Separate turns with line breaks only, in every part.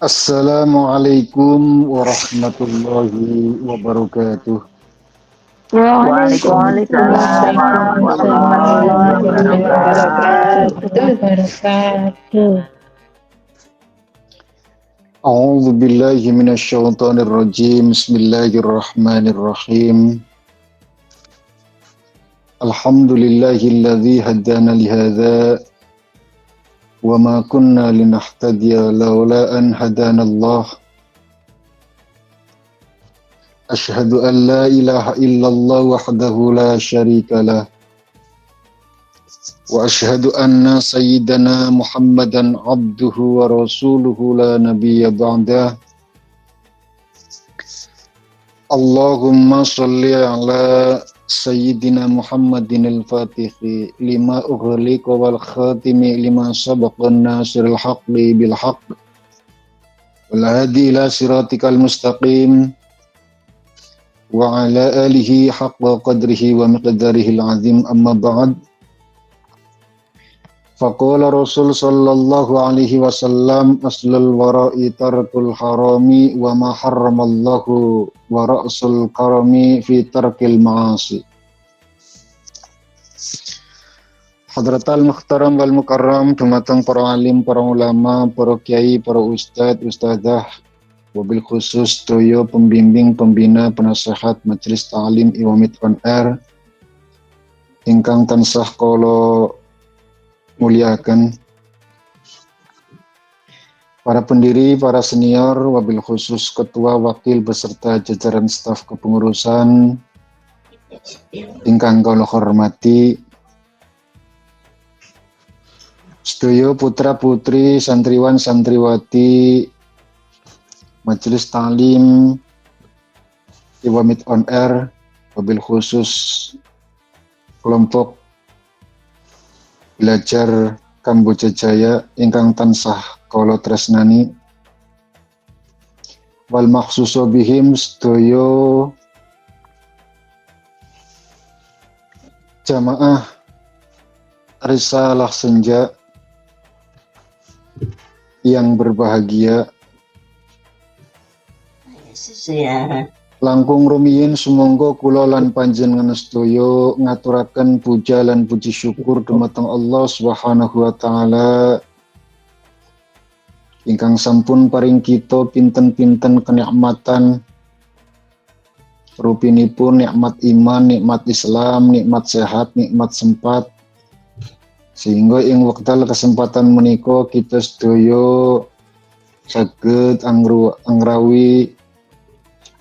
Assalamualaikum warahmatullahi wabarakatuh.
Waalaikumsalam
Waalaikumsalam
warahmatullahi
warahmatullahi
wabarakatuh.
wabarakatuh.
A'udzu billahi minasyaitonir rajim. Bismillahirrahmanirrahim. Alhamdulillahilladzi hadana lihadza wa ma kunna linahtadiya laula an hadanallah. Asyhadu an la ilaha illallah wahdahu la syarika lah. Wa asyhadu anna sayyidana Muhammadan abduhu wa rasuluhu la nabiyya ba'dah. Allahumma sholli ala sayyidina Muhammadin al-Fatihi lima ughliqa wal khatimi lima sabaqa nasiril haqqi bil haqq wal hadi ila siratikal mustaqim wa ala alihi haqqa qadrihi wa miqdarihil azim amma ba'd. Faqala Rasul sallallahu alaihi wasallam aslul wara'i tarkul harami wa ma harramallahu wa ra'sul karami fi tarkil ma'asi. Hadratal muhtaram wal mukarram, dumateng para alim, para ulama, para kiai, para ustadz, ustadzah, wabil khusus toyo pembimbing, pembina, penasehat Majelis Ta'lim Iwamit on Air ingkang tansah kala muliakan, para pendiri, para senior, wabil khusus ketua, wakil, beserta jajaran staf kepengurusan ingkang kula hormati, sedaya putra putri, santriwan santriwati Majelis Ta'lim Iwamit on Air, wabil khusus kelompok belajar Kamboja Jaya ingkang tansah kala tresnani, wal makhsuso bihim sedaya jamaah Risalah Senja yang berbahagia. Langkung rumiyin sumangga kula lan panjenengan sedaya ngaturaken puja lan puji syukur dumateng Allah Subhanahu wa taala ingkang sampun paring kita pinten-pinten kenikmatan rupinipun nikmat iman, nikmat Islam, nikmat sehat, nikmat sempat, sehingga ing wekdal kesempatan menika kita sedaya saged angrawi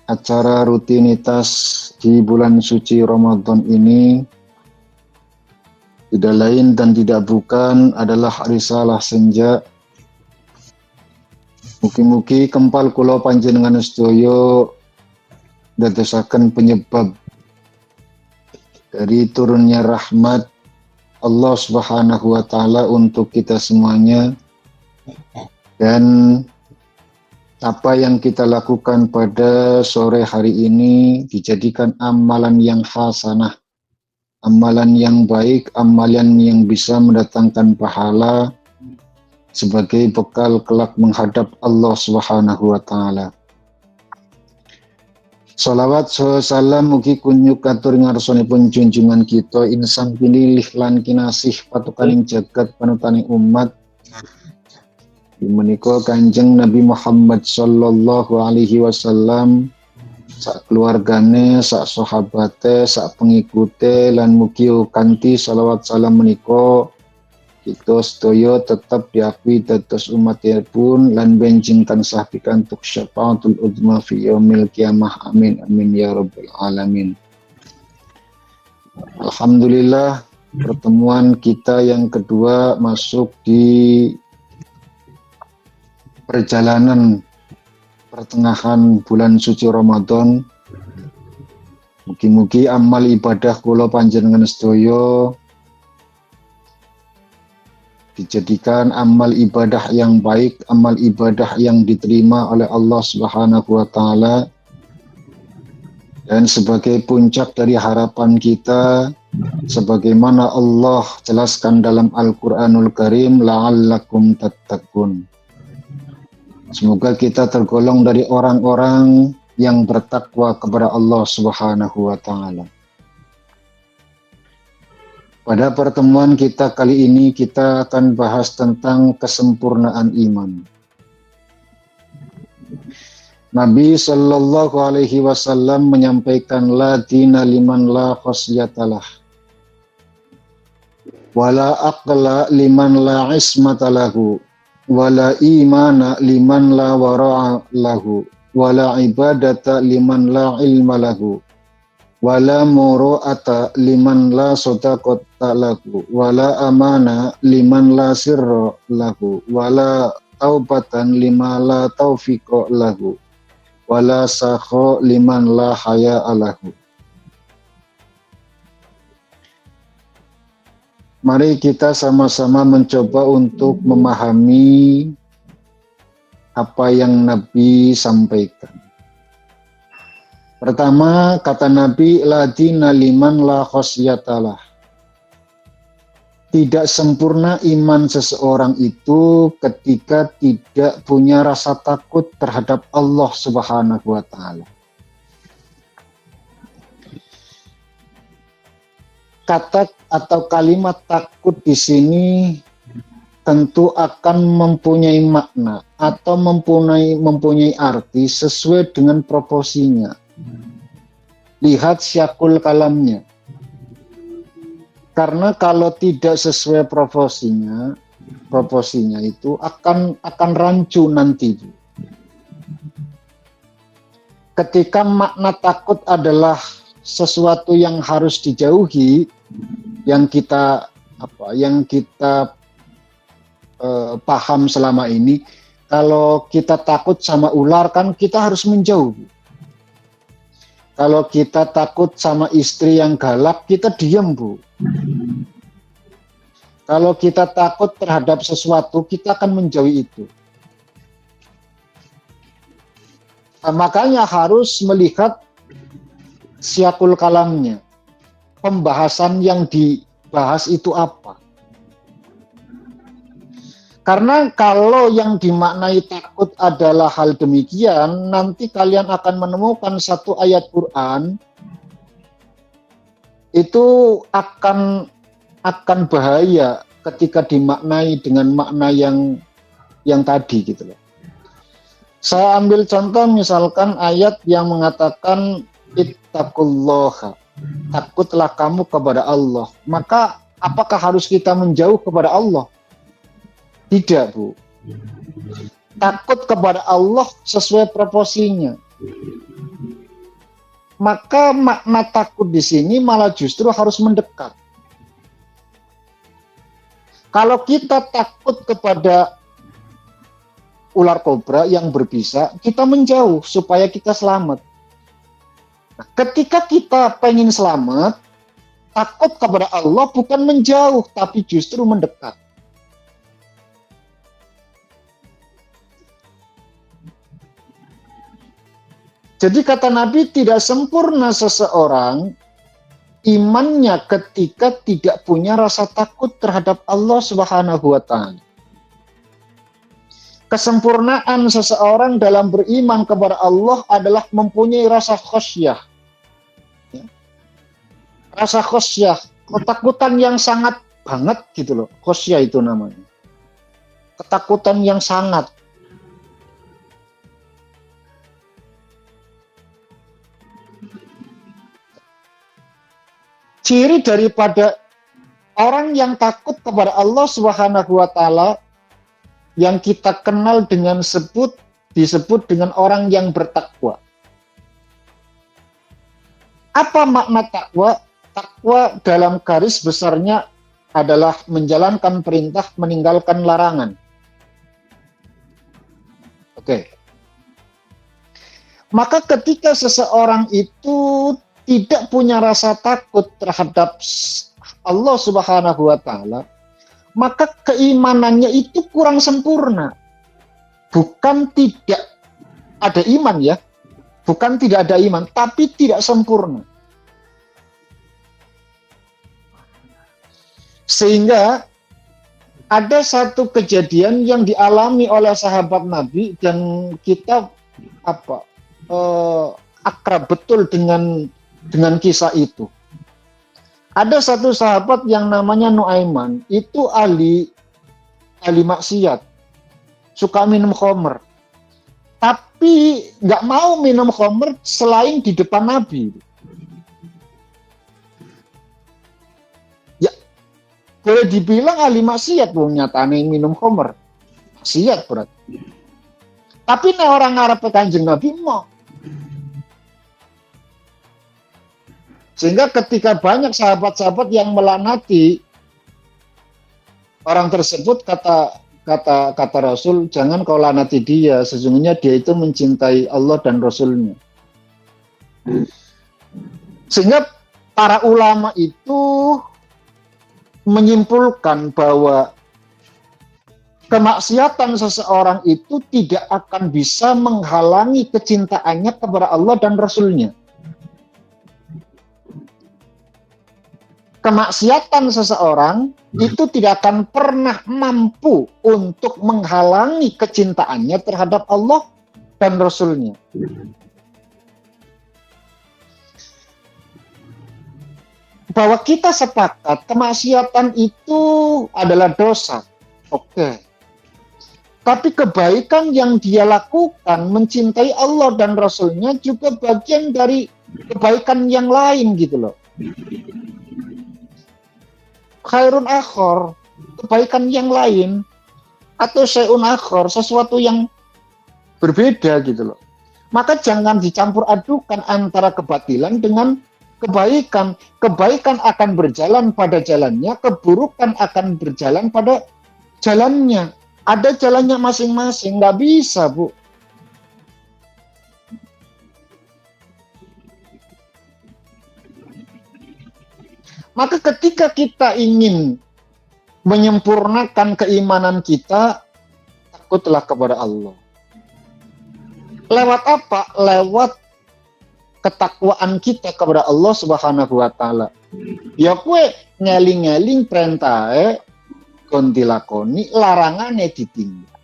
acara rutinitas di bulan suci Ramadan ini tidak lain dan tidak bukan adalah Risalah Senja. Mugi-mugi kempal kula panjenengan sedaya dadosaken penyebab dari turunnya rahmat Allah Subhanahu wa taala untuk kita semuanya, dan apa yang kita lakukan pada sore hari ini dijadikan amalan yang hasanah, amalan yang baik, amalan yang bisa mendatangkan pahala sebagai bekal kelak menghadap Allah Subhanahu wa taala. Salawat salam mugi kunyuk katur ngarsanipun junjungan kita insan pinilih lan kinasih patukaning jagat panutaning umat menika Kanjeng Nabi Muhammad sallallahu alaihi wasallam, sak keluargane, sak sahabate, sak pengikute, lan mugi kanthi salawat salam menika kita sedaya tetap diakui dados umatipun lan benjing tansah pikantuk syafaatul uzma fi yaumil qiyamah. Amin amin ya rabbal alamin. Alhamdulillah, pertemuan kita yang kedua masuk di perjalanan pertengahan bulan suci Ramadan. Mugi-mugi amal ibadah kula panjenengan sedaya dijadikan amal ibadah yang baik, amal ibadah yang diterima oleh Allah Subhanahu wa taala, dan sebagai puncak dari harapan kita sebagaimana Allah jelaskan dalam Al-Qur'anul Karim, la'allakum tattaqun. Semoga kita tergolong dari orang-orang yang bertakwa kepada Allah Subhanahu wa taala. Pada pertemuan kita kali ini kita akan bahas tentang kesempurnaan iman. Nabi Shallallahu Alaihi Wasallam menyampaikan la dina liman la khosyatalah, wala aqla liman la ismatalahu, wala imana liman la wara'a lahu, wala ibadata liman la ilma lahu, wala muru'ata liman la sodaqata lahu, wala amana liman la sirra lahu, wala taubatan liman la taufiqa lahu, wala sakho liman la haya'a lahu. Mari kita sama-sama mencoba untuk memahami apa yang Nabi sampaikan. Pertama, kata Nabi, la dina liman la khosyatalah. Tidak sempurna iman seseorang itu ketika tidak punya rasa takut terhadap Allah Subhanahu wa taala. Kata atau kalimat takut di sini tentu akan mempunyai makna atau mempunyai arti sesuai dengan proporsinya. Lihat syakul kalamnya. Karena kalau tidak sesuai proporsinya itu akan rancu nanti. Ketika makna takut adalah sesuatu yang harus dijauhi, yang kita paham selama ini, kalau kita takut sama ular kan kita harus menjauh. Kalau kita takut sama istri yang galak, kita diam, Bu. Kalau kita takut terhadap sesuatu, kita akan menjauhi itu. Nah, makanya harus melihat syakul kalamnya. Pembahasan yang dibahas itu apa? Karena kalau yang dimaknai takut adalah hal demikian, nanti kalian akan menemukan satu ayat Quran itu akan bahaya ketika dimaknai dengan makna yang tadi gitu loh. Saya ambil contoh misalkan ayat yang mengatakan ittaqullaha, takutlah kamu kepada Allah. Maka apakah harus kita menjauh kepada Allah? Tidak, Bu. Takut kepada Allah sesuai proporsinya. Maka makna takut di sini malah justru harus mendekat. Kalau kita takut kepada ular kobra yang berbisa, kita menjauh supaya kita selamat. Nah, ketika kita pengen selamat, takut kepada Allah bukan menjauh, tapi justru mendekat. Jadi kata Nabi, tidak sempurna seseorang imannya ketika tidak punya rasa takut terhadap Allah Subhanahu wa taala. Kesempurnaan seseorang dalam beriman kepada Allah adalah mempunyai rasa khosyah. Rasa khosyah, ketakutan yang sangat banget gitu loh. Khosyah itu namanya. Ketakutan yang sangat. Ciri daripada orang yang takut kepada Allah Subhanahu wa taala yang kita kenal dengan disebut dengan orang yang bertakwa. Apa makna takwa? Takwa dalam garis besarnya adalah menjalankan perintah, meninggalkan larangan. Oke. Maka ketika seseorang itu tidak punya rasa takut terhadap Allah Subhanahu wa taala, maka keimanannya itu kurang sempurna. Bukan tidak ada iman ya. Bukan tidak ada iman, tapi tidak sempurna. Sehingga ada satu kejadian yang dialami oleh sahabat Nabi dan kita akrab betul dengan kisah itu. Ada satu sahabat yang namanya Nuaiman, itu ahli maksiat, suka minum khamr. Tapi nggak mau minum khamr selain di depan Nabi. Ya, boleh dibilang ahli maksiat, nyatane minum khamr. Maksiat berarti. Tapi nek orang ngarep Kanjeng Nabi mau. Sehingga ketika banyak sahabat-sahabat yang melaknati orang tersebut, kata Rasul, jangan kau laknati dia, sesungguhnya dia itu mencintai Allah dan Rasulnya. Sehingga para ulama itu menyimpulkan bahwa kemaksiatan seseorang itu tidak akan bisa menghalangi kecintaannya kepada Allah dan Rasulnya. Kemaksiatan seseorang itu tidak akan pernah mampu untuk menghalangi kecintaannya terhadap Allah dan Rasulnya. Bahwa kita sepakat kemaksiatan itu adalah dosa. Oke. Tapi kebaikan yang dia lakukan, mencintai Allah dan Rasulnya juga bagian dari kebaikan yang lain gitu loh. Khairun akhor, kebaikan yang lain, atau syai'un akhor, sesuatu yang berbeda gitu loh. Maka jangan dicampur adukan antara kebatilan dengan kebaikan. Kebaikan akan berjalan pada jalannya, keburukan akan berjalan pada jalannya. Ada jalannya masing-masing, nggak bisa, Bu. Maka ketika kita ingin menyempurnakan keimanan kita, takutlah kepada Allah. Lewat apa? Lewat ketakwaan kita kepada Allah Subhanahu wa taala. Ya kue ngeling-ngeling perintahe kon dilakoni, larangane ditinggal.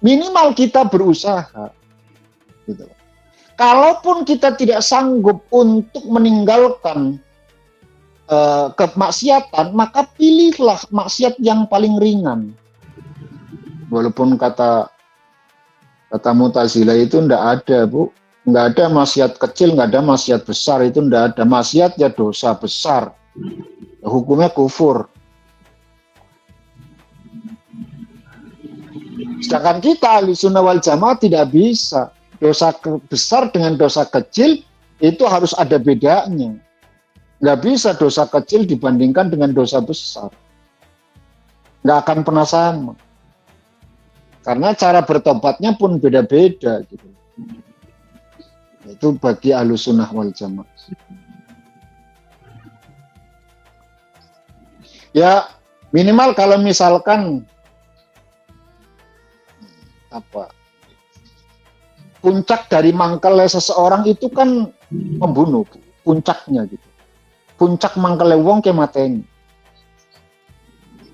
Minimal kita berusaha. Gitu. Kalaupun kita tidak sanggup untuk meninggalkan kemaksiatan, maka pilihlah maksiat yang paling ringan. Walaupun kata Mu'tazilah itu ndak ada, Bu. Nggak ada maksiat kecil, nggak ada maksiat besar, itu ndak ada. Maksiat ya dosa besar. Hukumnya kufur. Sedangkan kita ahli sunnah wal jamaah tidak bisa. Dosa besar dengan dosa kecil itu harus ada bedanya. Nggak bisa dosa kecil dibandingkan dengan dosa besar. Nggak akan pernah sama. Karena cara bertobatnya pun beda-beda. Gitu. Itu bagi ahlu sunnah wal jamaah. Ya minimal kalau misalkan puncak dari mangkele seseorang itu kan membunuh, puncaknya gitu. Puncak mangkele wong ke mateni.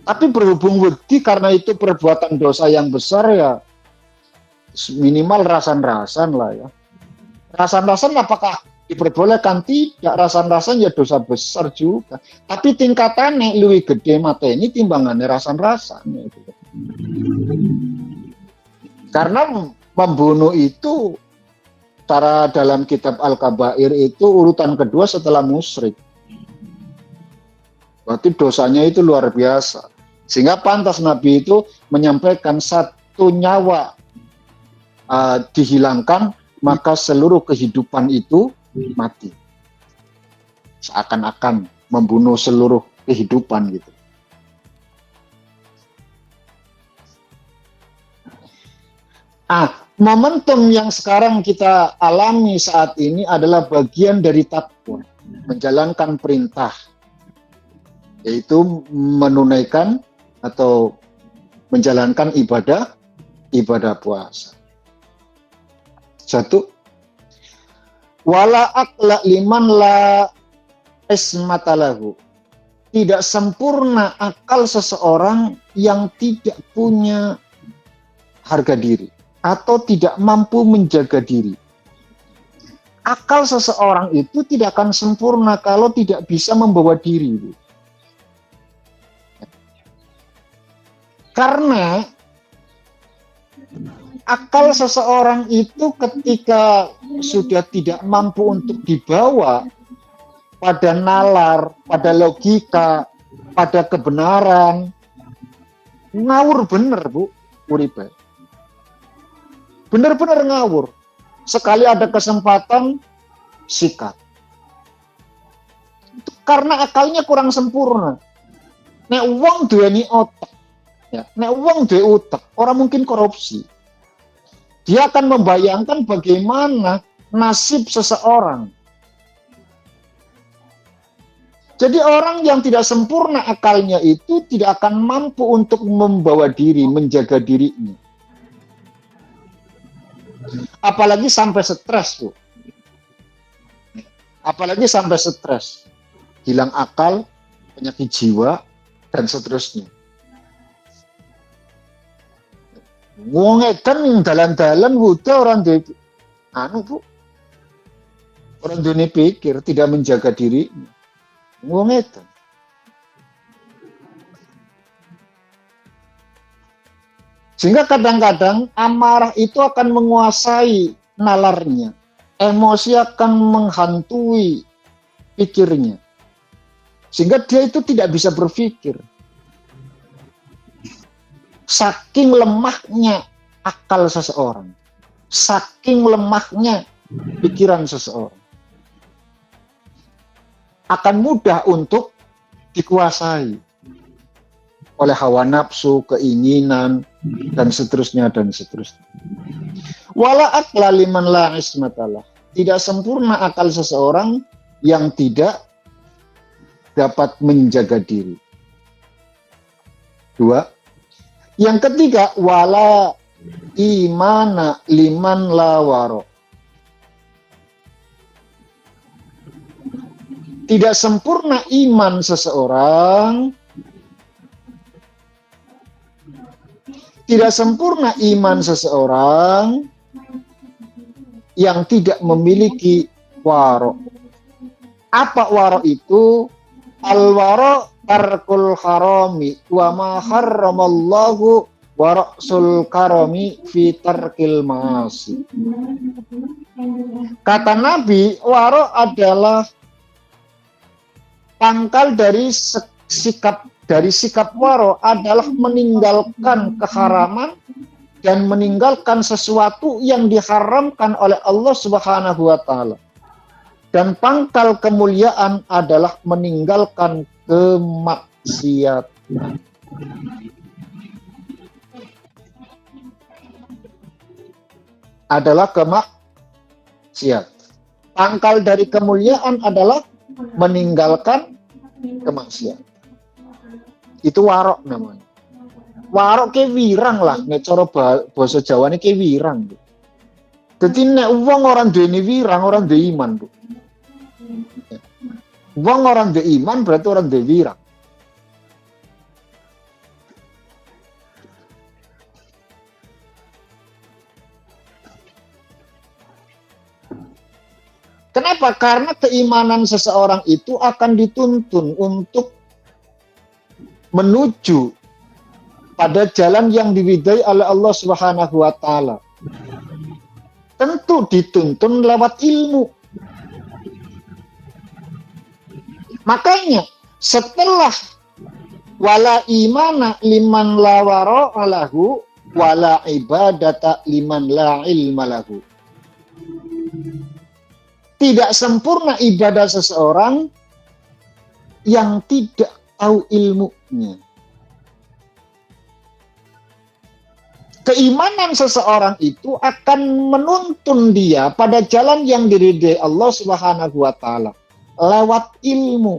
Tapi berhubung wedi karena itu perbuatan dosa yang besar ya minimal rasan-rasan lah ya. Rasan-rasan apakah diperbolehkan? Tidak, rasan-rasan ya dosa besar juga. Tapi tingkatannya lebih gede mateni timbangannya rasan-rasan gitu. Karena membunuh itu cara dalam kitab Al-Kabair itu urutan kedua setelah musyrik. Berarti dosanya itu luar biasa. Sehingga pantas Nabi itu menyampaikan satu nyawa dihilangkan, maka seluruh kehidupan itu mati. Seakan-akan membunuh seluruh kehidupan gitu. Momentum yang sekarang kita alami saat ini adalah bagian dari takwa, menjalankan perintah, yaitu menunaikan atau menjalankan ibadah puasa. Satu, wala akla liman la ismatalahu. tidak sempurna akal seseorang yang tidak punya harga diri atau tidak mampu menjaga diri. Akal seseorang itu tidak akan sempurna kalau tidak bisa membawa diri. Karena akal seseorang itu ketika sudah tidak mampu untuk dibawa pada nalar, pada logika, pada kebenaran, ngawur bener, Bu Uribe. Bener-bener ngawur. Sekali ada kesempatan, sikat. Itu karena akalnya kurang sempurna. Nek wong duweni otak, ya, nek wong duwe utek, orang mungkin korupsi. Dia akan membayangkan bagaimana nasib seseorang. Jadi orang yang tidak sempurna akalnya itu tidak akan mampu untuk membawa diri, menjaga dirinya. Apalagi sampai stres, Bu. Apalagi sampai stres. Hilang akal, penyakit jiwa, dan seterusnya. Wong edan dalan-dalan wuda orang duwe Bu. Orang duwe pikir, tidak menjaga dirinya. Wong edan. Sehingga kadang-kadang amarah itu akan menguasai nalarnya. Emosi akan menghantui pikirnya. Sehingga dia itu tidak bisa berpikir. Saking lemahnya akal seseorang. Saking lemahnya pikiran seseorang. Akan mudah untuk dikuasai oleh hawa nafsu, keinginan, dan seterusnya, dan seterusnya. Wala aqla liman la ismatalah. Tidak sempurna akal seseorang yang tidak dapat menjaga diri. Dua. Yang ketiga, wala imana liman la waro. Tidak sempurna iman seseorang, tidak sempurna iman seseorang yang tidak memiliki waro. Apa waro itu? Al-waro tarkul harami wa ma harramallahu wa ra'sul karami fi tarkil ma'asi. Kata Nabi, waro adalah pangkal dari sikap waro adalah meninggalkan keharaman dan meninggalkan sesuatu yang diharamkan oleh Allah Subhanahu wa taala. Dan pangkal kemuliaan adalah meninggalkan kemaksiatan. Adalah kemaksiatan. Pangkal dari kemuliaan adalah meninggalkan kemaksiatan. Itu warok namanya. Warok ke wirang lah, nek cara basa Jawane ke wirang. Dadi nek wong ora duweni wirang, ora duwe iman, Bu. Wong ora duwe iman berarti ora duwe wirang. Kenapa? Karena keimanan seseorang itu akan dituntun untuk menuju pada jalan yang diridhai oleh Allah Subhanahu wa taala. Tentu dituntun lewat ilmu. Makanya setelah wala imana liman la wara'a lahu wala ibadata liman la ilma lahu. Tidak sempurna ibadah seseorang yang tidak tahu ilmunya. Keimanan seseorang itu akan menuntun dia pada jalan yang diridhai Allah Subhanahu wa taala lewat ilmu.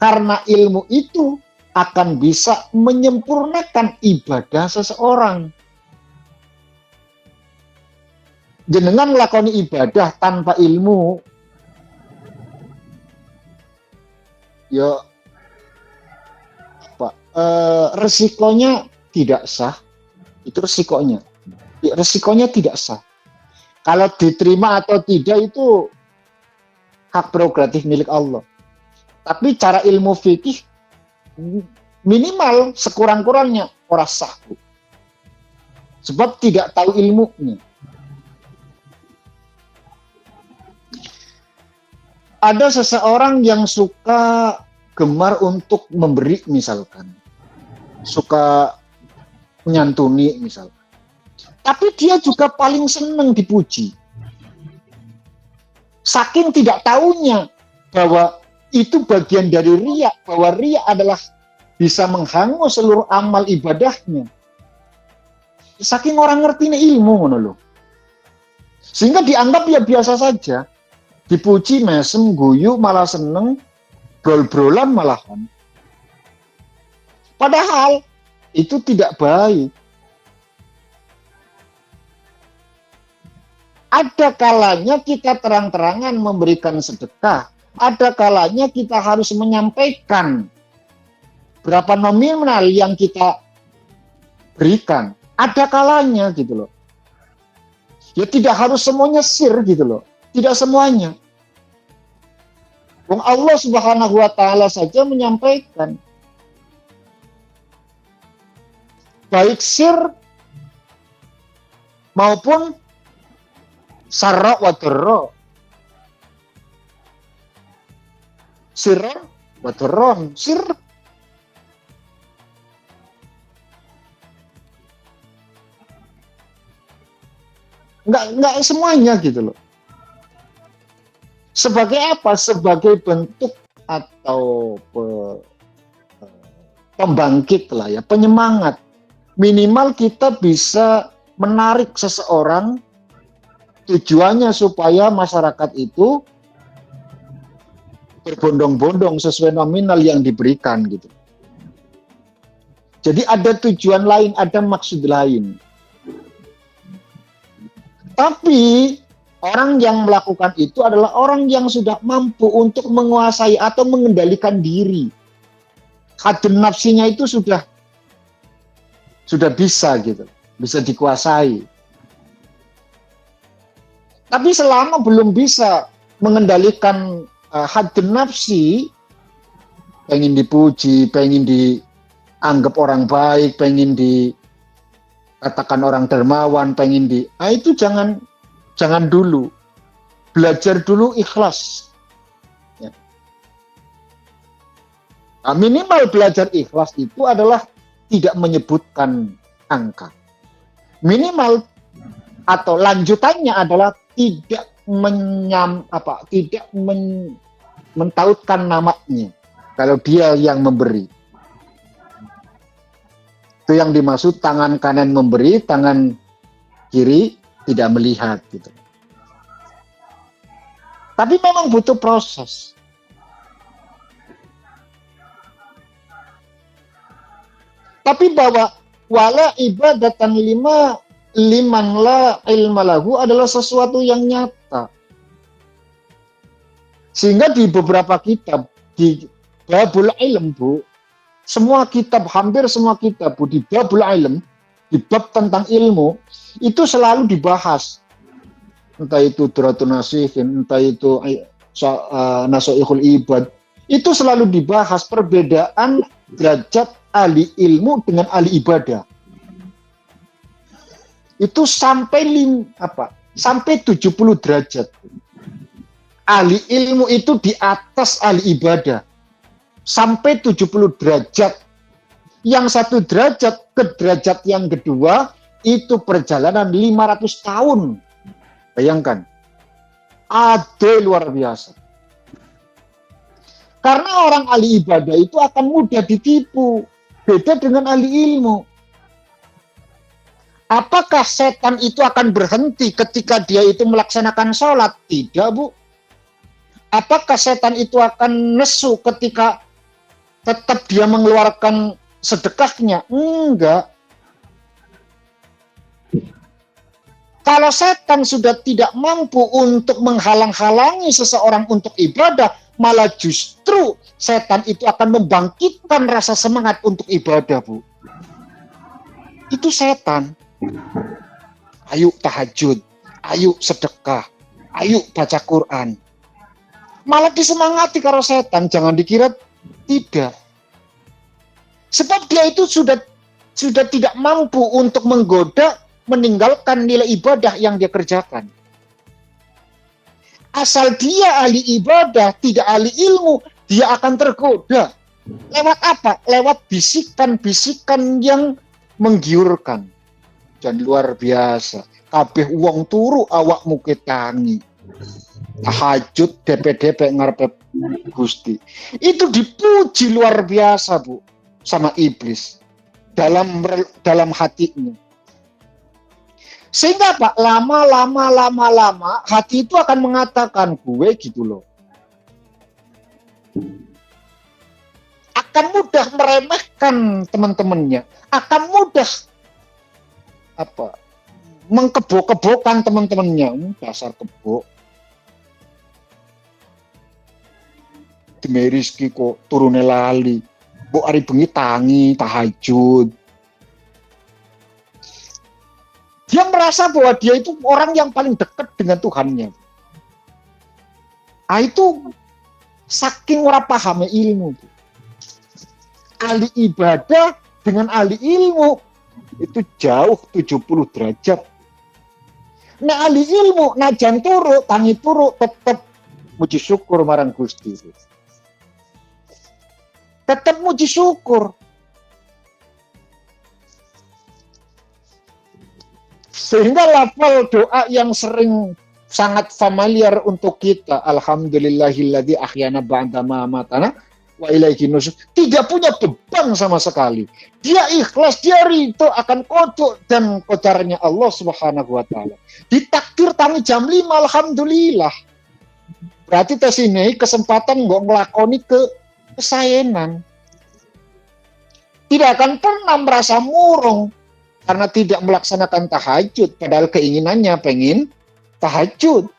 Karena ilmu itu akan bisa menyempurnakan ibadah seseorang. Jenengan lakoni ibadah tanpa ilmu, ya resikonya tidak sah, itu resikonya. Resikonya tidak sah. Kalau diterima atau tidak itu hak prerogatif milik Allah. Tapi cara ilmu fikih minimal sekurang-kurangnya ora sah. Sebab tidak tahu ilmunya. Ada seseorang yang suka gemar untuk memberi misalkan. Suka menyantuni misalkan. Tapi dia juga paling senang dipuji. Saking tidak tahunya bahwa itu bagian dari riya, bahwa riya adalah bisa menghangus seluruh amal ibadahnya. Saking orang ngerti ini ilmu ngono lho. Sehingga dianggap ya biasa saja. Dipuji mesem, guyu, malah seneng, brol-brolan malahan. Padahal itu tidak baik. Ada kalanya kita terang-terangan memberikan sedekah. Ada kalanya kita harus menyampaikan berapa nominal yang kita berikan. Ada kalanya gitu loh. Ya tidak harus semuanya sir gitu loh. Tidak semuanya. Wong Allah Subhanahu wa taala saja menyampaikan. Baik sir maupun sarra wa dharra. Sirran wa dharran. Sir enggak semuanya gitu loh. Sebagai apa? Sebagai bentuk atau pembangkit lah ya, penyemangat. Minimal kita bisa menarik seseorang, tujuannya supaya masyarakat itu berbondong-bondong sesuai nominal yang diberikan gitu. Jadi ada tujuan lain, ada maksud lain. Tapi orang yang melakukan itu adalah orang yang sudah mampu untuk menguasai atau mengendalikan diri. Hadun nafsinya itu sudah bisa gitu, bisa dikuasai. Tapi selama belum bisa mengendalikan hadun nafsi, pengen dipuji, pengen dianggap orang baik, pengen dikatakan orang dermawan, pengen itu jangan dulu. Belajar dulu ikhlas. Ya. Nah, minimal belajar ikhlas itu adalah tidak menyebutkan angka. Minimal atau lanjutannya adalah tidak mentautkan namanya kalau dia yang memberi. Itu yang dimaksud tangan kanan memberi, tangan kiri tidak melihat gitu. Tapi memang butuh proses. Tapi bahwa wala ibadatan liman la ilma lahu adalah sesuatu yang nyata. Sehingga di beberapa kitab, di Babul Ilm, Bu, hampir semua kitab, Bu, di Babul Ilm, di bab tentang ilmu, itu selalu dibahas. Entah itu Duratun Nasihin, entah itu Nasoihul Ibad, itu selalu dibahas perbedaan derajat ahli ilmu dengan ahli ibadah. Itu sampai 70 derajat. Ahli ilmu itu di atas ahli ibadah. Sampai 70 derajat. Yang satu derajat ke derajat yang kedua itu perjalanan 500 tahun. Bayangkan. Ada luar biasa. Karena orang ahli ibadah itu akan mudah ditipu. Beda dengan ahli ilmu. Apakah setan itu akan berhenti ketika dia itu melaksanakan sholat? Tidak, Bu. Apakah setan itu akan nesu ketika tetap dia mengeluarkan sedekahnya? Enggak. Kalau setan sudah tidak mampu untuk menghalang-halangi seseorang untuk ibadah, malah justru setan itu akan membangkitkan rasa semangat untuk ibadah, Bu. Itu setan. Ayo tahajud, ayo sedekah, ayo baca Quran. Malah disemangati karo setan, jangan dikira tidak. Sebab dia itu sudah tidak mampu untuk menggoda, meninggalkan nilai ibadah yang dia kerjakan. Asal dia ahli ibadah, tidak ahli ilmu, dia akan tergoda. Lewat apa? Lewat bisikan-bisikan yang menggiurkan. Dan luar biasa. Kabeh wong turu awakmu ketangi. Tahajud DP-DP ngarepe Gusti. Itu dipuji luar biasa, Bu, sama iblis dalam hatinya. Sehingga Pak, lama hati itu akan mengatakan gue gitu loh. Akan mudah meremehkan teman-temannya, akan mudah mengkebo-kebokan teman-temannya. Dasar kebo. Demi rizki kok turune lali. Mbok ari bengi tangi tahajud. Dia merasa bahwa dia itu orang yang paling dekat dengan Tuhannya. Itu saking ora pahame ilmu. Ahli ibadah dengan ahli ilmu itu jauh 70 derajat. Nah ahli ilmu najan turu, tangi turu tetap muji syukur marang Gusti. Tetap muji syukur. Sehingga lafal doa yang sering sangat familiar untuk kita, alhamdulillahilladzi ahyana ba'da ma amatana wa ilaihi nusyur, tidak punya beban sama sekali. Dia ikhlas, dia ridho akan kodok dan kodarnya Allah Subhanahu wa taala. Ditakdir tangi jam 5, alhamdulillah. Berarti tes ini kesempatan nggak ngelakoni kesayenan. Tidak akan pernah merasa murung karena tidak melaksanakan tahajud, padahal keinginannya pengen tahajud.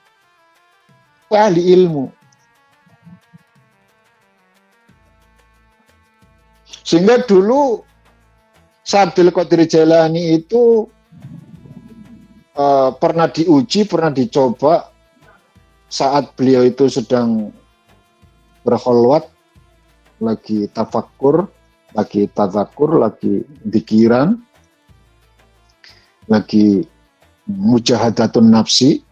Ahli ilmu. Sehingga dulu Abdul Qadir Jailani itu pernah diuji, pernah dicoba saat beliau itu sedang berkholwat, lagi tafakkur, lagi tadzakur, lagi pikiran, lagi mujahadatun nafsi.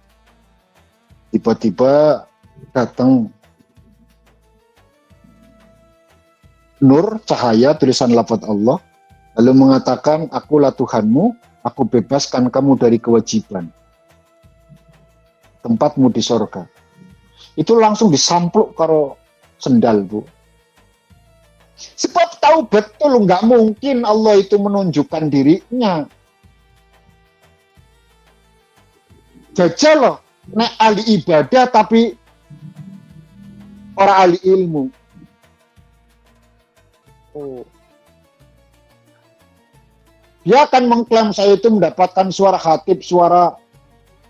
Tiba-tiba datang nur, cahaya, tulisan lafaz Allah, lalu mengatakan, akulah Tuhanmu, aku bebaskan kamu dari kewajiban, tempatmu di sorga. Itu langsung disampluk karo sendal, Bu. Sebab tahu betul nggak mungkin Allah itu menunjukkan dirinya. Jajal loh, nek ahli ibadah tapi orang ahli ilmu. Dia akan mengklaim saya itu mendapatkan suara khatib, suara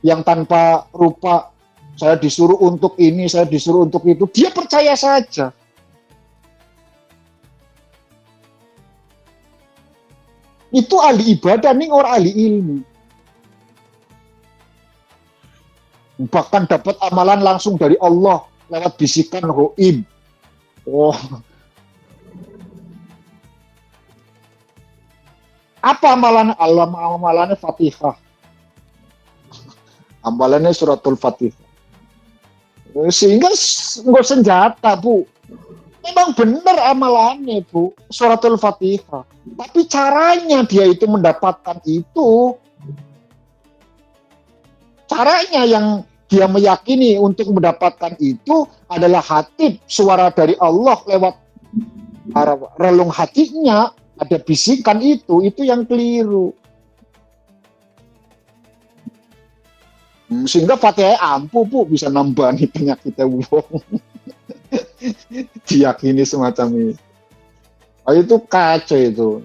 yang tanpa rupa. Saya disuruh untuk ini, saya disuruh untuk itu. Dia percaya saja. Itu ahli ibadah, nih orang ahli ilmu. Bahkan dapat amalan langsung dari Allah lewat bisikan ghaib. Apa amalannya? Amalannya Fatihah. Amalannya suratul Fatihah. Sehingga nggak senjata, Bu. Memang benar amalannya, Bu, suratul Fatihah. Tapi caranya dia itu mendapatkan itu, caranya yang dia meyakini untuk mendapatkan itu adalah khatib, suara dari Allah lewat relung hatinya, ada bisikan itu yang keliru. Sehingga Fatihah ampuh, Bu, bisa nambani penyakitnya wong. Diyakini semacam ini. Itu kacau, itu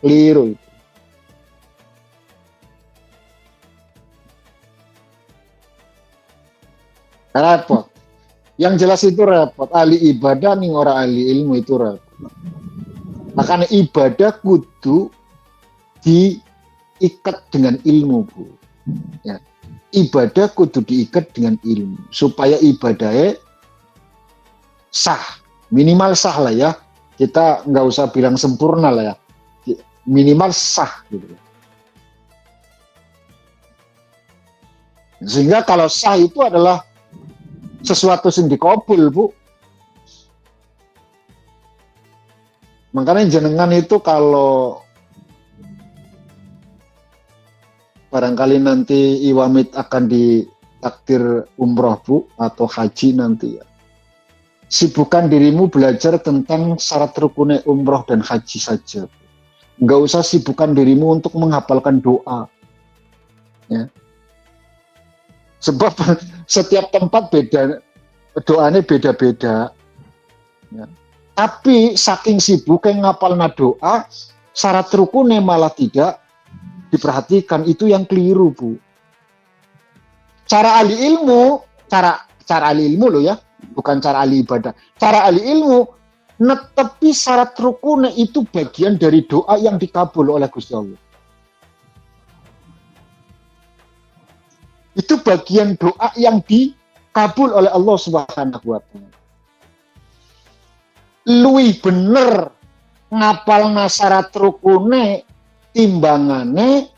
keliru. repot. Yang jelas itu repot. Ahli ibadah ning ora ahli ilmu itu repot. Makanya ibadah kudu diikat dengan ilmu, Bu. Ya. Ibadah kudu diikat dengan ilmu supaya ibadahnya sah, minimal sah lah ya. Kita nggak usah bilang sempurna lah ya, minimal sah gitu. Sehingga kalau sah itu adalah sesuatu yang dikabul, Bu. Makanya jenengan itu kalau barangkali nanti Iwamit akan ditakdir umroh, Bu, atau haji nanti ya. Sibukkan dirimu belajar tentang syarat rukunnya umroh dan haji saja. Nggak usah sibukkan dirimu untuk menghafalkan doa. Ya. Sebab setiap tempat beda, doanya beda-beda. Ya. Tapi saking sibuknya ngapalna doa, syarat rukunnya malah tidak diperhatikan. Itu yang keliru, Bu. Cara ahli ilmu, cara ahli ilmu loh ya, bukan cara ahli ibadah. Cara ahli ilmu, netepi syarat rukunnya itu bagian dari doa yang dikabul oleh Gusti Allah. Itu bagian doa yang dikabul oleh Allah Subhanahu wa Ta'ala. Luwih bener ngapalna syarat rukune timbangane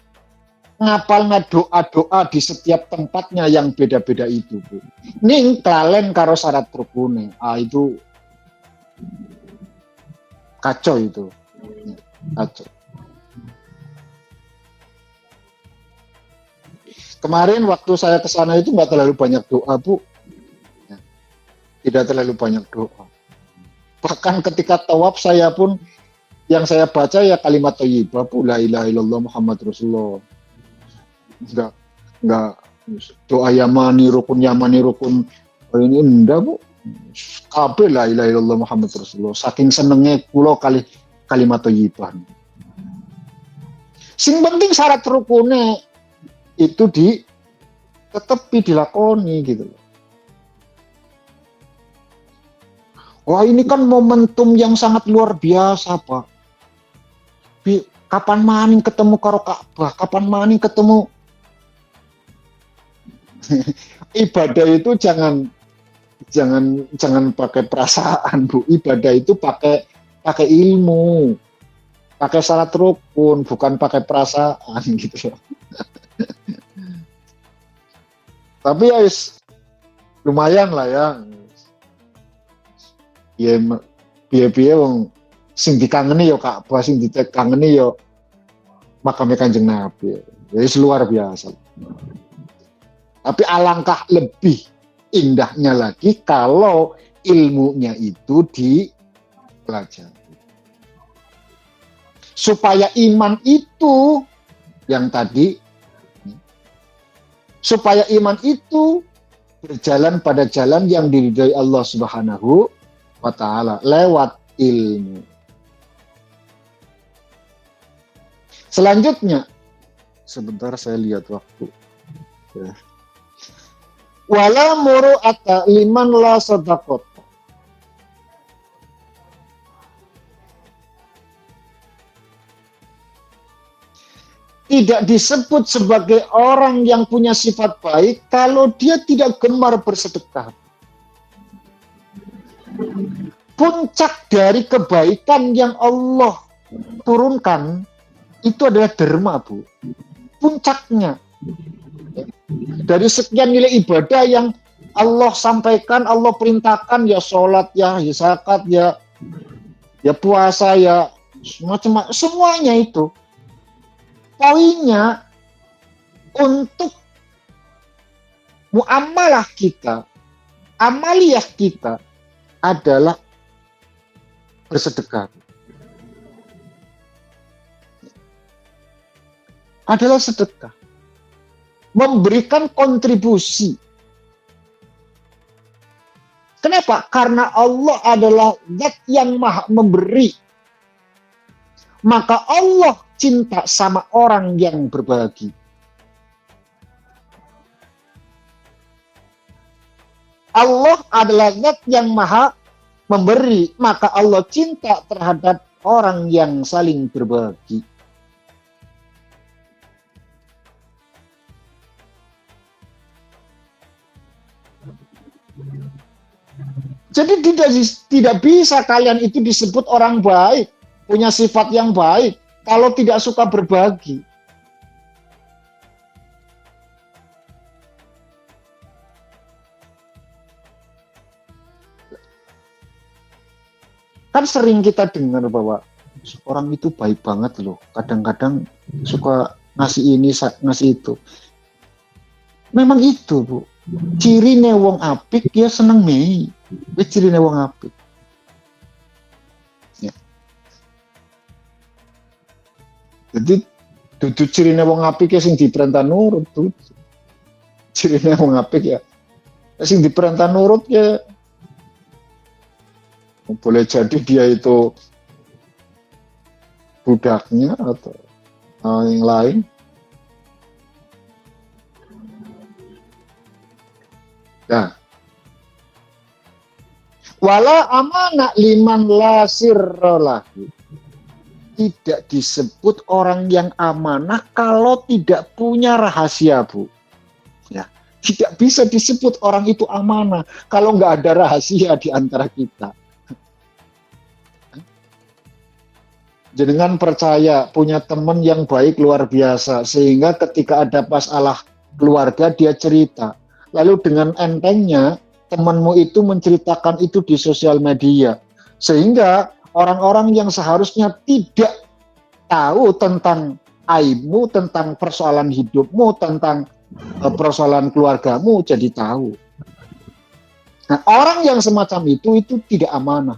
ngapalna doa-doa di setiap tempatnya yang beda-beda itu, Bu. Ning kelalen karo syarat rukune. Itu kacau itu. Kacau. Kemarin waktu saya ke sana itu nggak terlalu banyak doa, Bu. Tidak terlalu banyak doa. Bahkan ketika tawaf saya pun yang saya baca ya kalimat thayyibah, Bu, la ilaha illallah Muhammad Rasulullah. Enggak doa yamani rukun ini enggak, Bu. Kabeh la ilaha illallah Muhammad Rasulullah. Saking senengnya kula kalimat thayyibah. Sing penting syarat rukune itu tetepi dilakoni gitu loh. Wah, ini kan momentum yang sangat luar biasa, Pak. Kapan maning ketemu karo Ka'bah, kapan maning ketemu ibadah itu jangan pakai perasaan, Bu. Ibadah itu pakai ilmu, pakai syarat rukun, bukan pakai perasaan gitu. Tapi ya lumayan lah ya. Ya piye-piye wong sing dikangeni ya Ka'bah, sing dikangeni ya makame Kanjeng Nabi. Ya luar biasa. Tapi alangkah lebih indahnya lagi kalau ilmunya itu dipelajari. Supaya iman itu yang tadi, supaya iman itu berjalan pada jalan yang diridhai Allah Subhanahu wa Ta'ala lewat ilmu. Selanjutnya, sebentar saya lihat waktu. Ya. Wala muru'ata liman la sadaqat. Tidak disebut sebagai orang yang punya sifat baik kalau dia tidak gemar bersedekah. Puncak dari kebaikan yang Allah turunkan itu adalah derma, Bu. Puncaknya. Dari sekian nilai ibadah yang Allah sampaikan, Allah perintahkan, ya sholat, ya zakat, ya puasa, ya macam-macam, semuanya itu. Poinnya untuk muamalah kita, amaliyah kita adalah bersedekah. Adalah sedekah. Memberikan kontribusi. Kenapa? Karena Allah adalah Zat yang Maha Memberi. Maka Allah cinta sama orang yang berbagi. Allah adalah zat yang maha memberi, maka Allah cinta terhadap orang yang saling berbagi. Jadi tidak bisa kalian itu disebut orang baik, punya sifat yang baik, kalau tidak suka berbagi. Kan sering kita dengar bahwa orang itu baik banget loh, kadang-kadang suka ngasih ini, ngasih itu. Memang itu, Bu. Ciri wong apik dia seneng mei. Ciri wong apik. Ya. Jadi dudu ciri wong apik ya sing diperintah nurut tuh. Ciri wong apik ya sing diperintah nurut ya. Boleh jadi dia itu budaknya atau yang lain. Nah, wala amanah liman la sirrolahu. Tidak disebut orang yang amanah kalau tidak punya rahasia, Bu. Ya, tidak bisa disebut orang itu amanah kalau nggak ada rahasia di antara kita. Jenengan percaya punya teman yang baik luar biasa, sehingga ketika ada masalah keluarga dia cerita. Lalu dengan entengnya temanmu itu menceritakan itu di sosial media, sehingga orang-orang yang seharusnya tidak tahu tentang aibmu, tentang persoalan hidupmu, tentang persoalan keluargamu jadi tahu. Nah, orang yang semacam itu tidak amanah.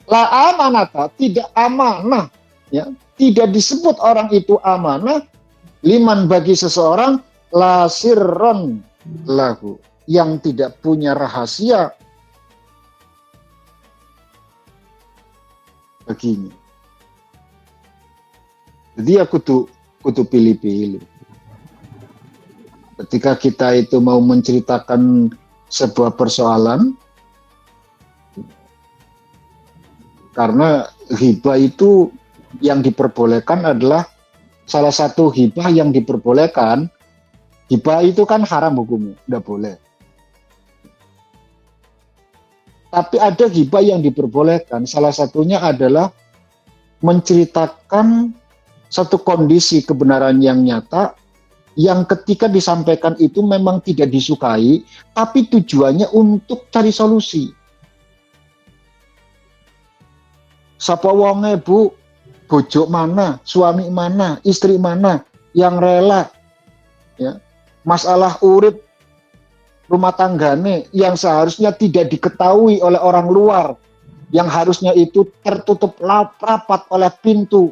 La amanata, tidak amanah, ya. Tidak disebut orang itu amanah liman bagi seseorang la sirron lahu, yang tidak punya rahasia baginya. Jadi aku kudu pilih-pilih. Ketika kita itu mau menceritakan sebuah persoalan, karena hibah itu yang diperbolehkan adalah salah satu hibah yang diperbolehkan. Hibah itu kan haram hukumnya, tidak boleh. Tapi ada hibah yang diperbolehkan, salah satunya adalah menceritakan satu kondisi kebenaran yang nyata, yang ketika disampaikan itu memang tidak disukai, tapi tujuannya untuk cari solusi. Sapa wonge, Bu, bojo mana, suami mana, istri mana yang rela, ya, masalah urip rumah tanggane yang seharusnya tidak diketahui oleh orang luar, yang harusnya itu tertutup rapat oleh pintu,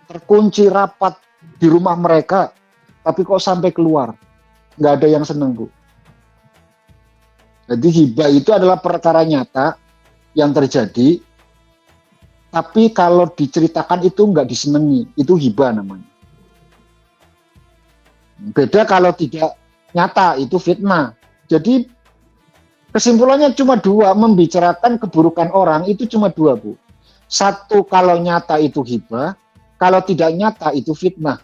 terkunci rapat di rumah mereka, tapi kok sampai keluar, nggak ada yang seneng, Bu. Jadi hibah itu adalah perkara nyata yang terjadi, tapi kalau diceritakan itu nggak disenangi, itu hibah namanya. Beda kalau tidak nyata, itu fitnah. Jadi kesimpulannya cuma dua, membicarakan keburukan orang itu cuma dua, Bu. Satu, kalau nyata itu hibah, kalau tidak nyata itu fitnah.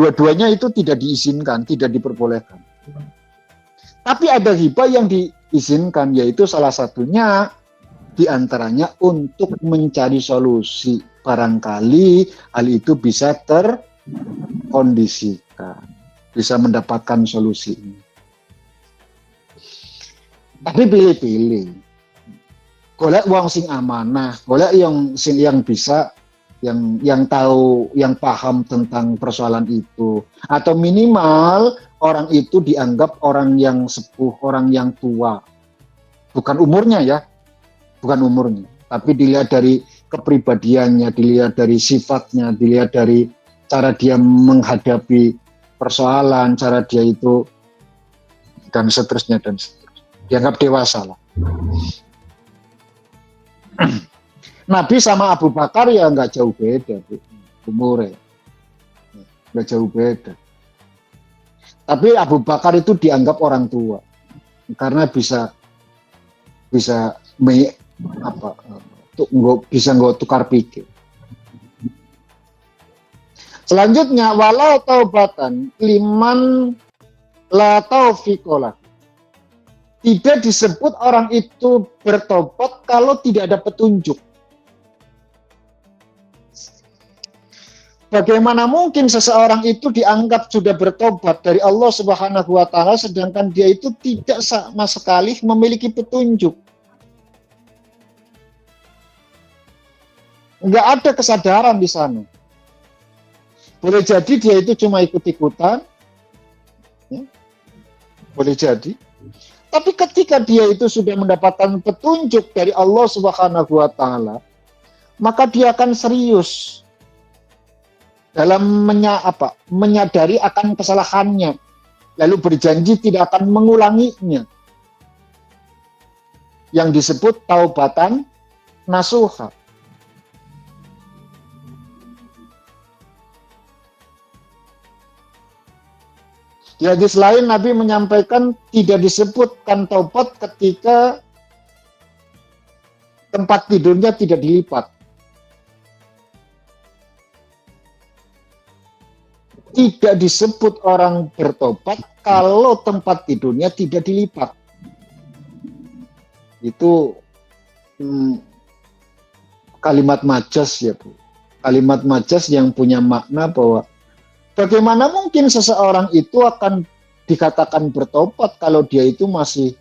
Dua-duanya itu tidak diizinkan, tidak diperbolehkan. Tapi ada hibah yang diizinkan, yaitu salah satunya di antaranya untuk mencari solusi. Barangkali hal itu bisa terkondisikan, bisa mendapatkan solusi. Tapi pilih-pilih. Golek wong sing amanah, golek yang bisa, yang tahu, yang paham tentang persoalan itu, atau minimal orang itu dianggap orang yang sepuh, orang yang tua. Bukan umurnya ya, bukan umurnya, tapi dilihat dari kepribadiannya, dilihat dari sifatnya, dilihat dari cara dia menghadapi persoalan, cara dia itu, dan seterusnya, dianggap dewasa lah. Nabi sama Abu Bakar ya nggak jauh beda, Bu, umurnya, nggak jauh beda. Tapi Abu Bakar itu dianggap orang tua karena bisa bisa nggak tukar pikir. Selanjutnya walau taubatan liman la taufiqolah. Tidak disebut orang itu bertobat kalau tidak ada petunjuk. Bagaimana mungkin seseorang itu dianggap sudah bertobat dari Allah Subhanahu wa taala sedangkan dia itu tidak sama sekali memiliki petunjuk. Enggak ada kesadaran di sana. Boleh jadi dia itu cuma ikut-ikutan. Ya, boleh jadi. Tapi ketika dia itu sudah mendapatkan petunjuk dari Allah Subhanahu wa taala, maka dia akan serius dalam menyadari akan kesalahannya, lalu berjanji tidak akan mengulanginya. Yang disebut taubatan nasuha. Di hadis lain Nabi menyampaikan tidak disebutkan taubat ketika tempat tidurnya tidak dilipat. Tidak disebut orang bertobat kalau tempat tidurnya tidak dilipat. Itu kalimat majas ya Bu. Kalimat majas yang punya makna bahwa bagaimana mungkin seseorang itu akan dikatakan bertobat kalau dia itu masih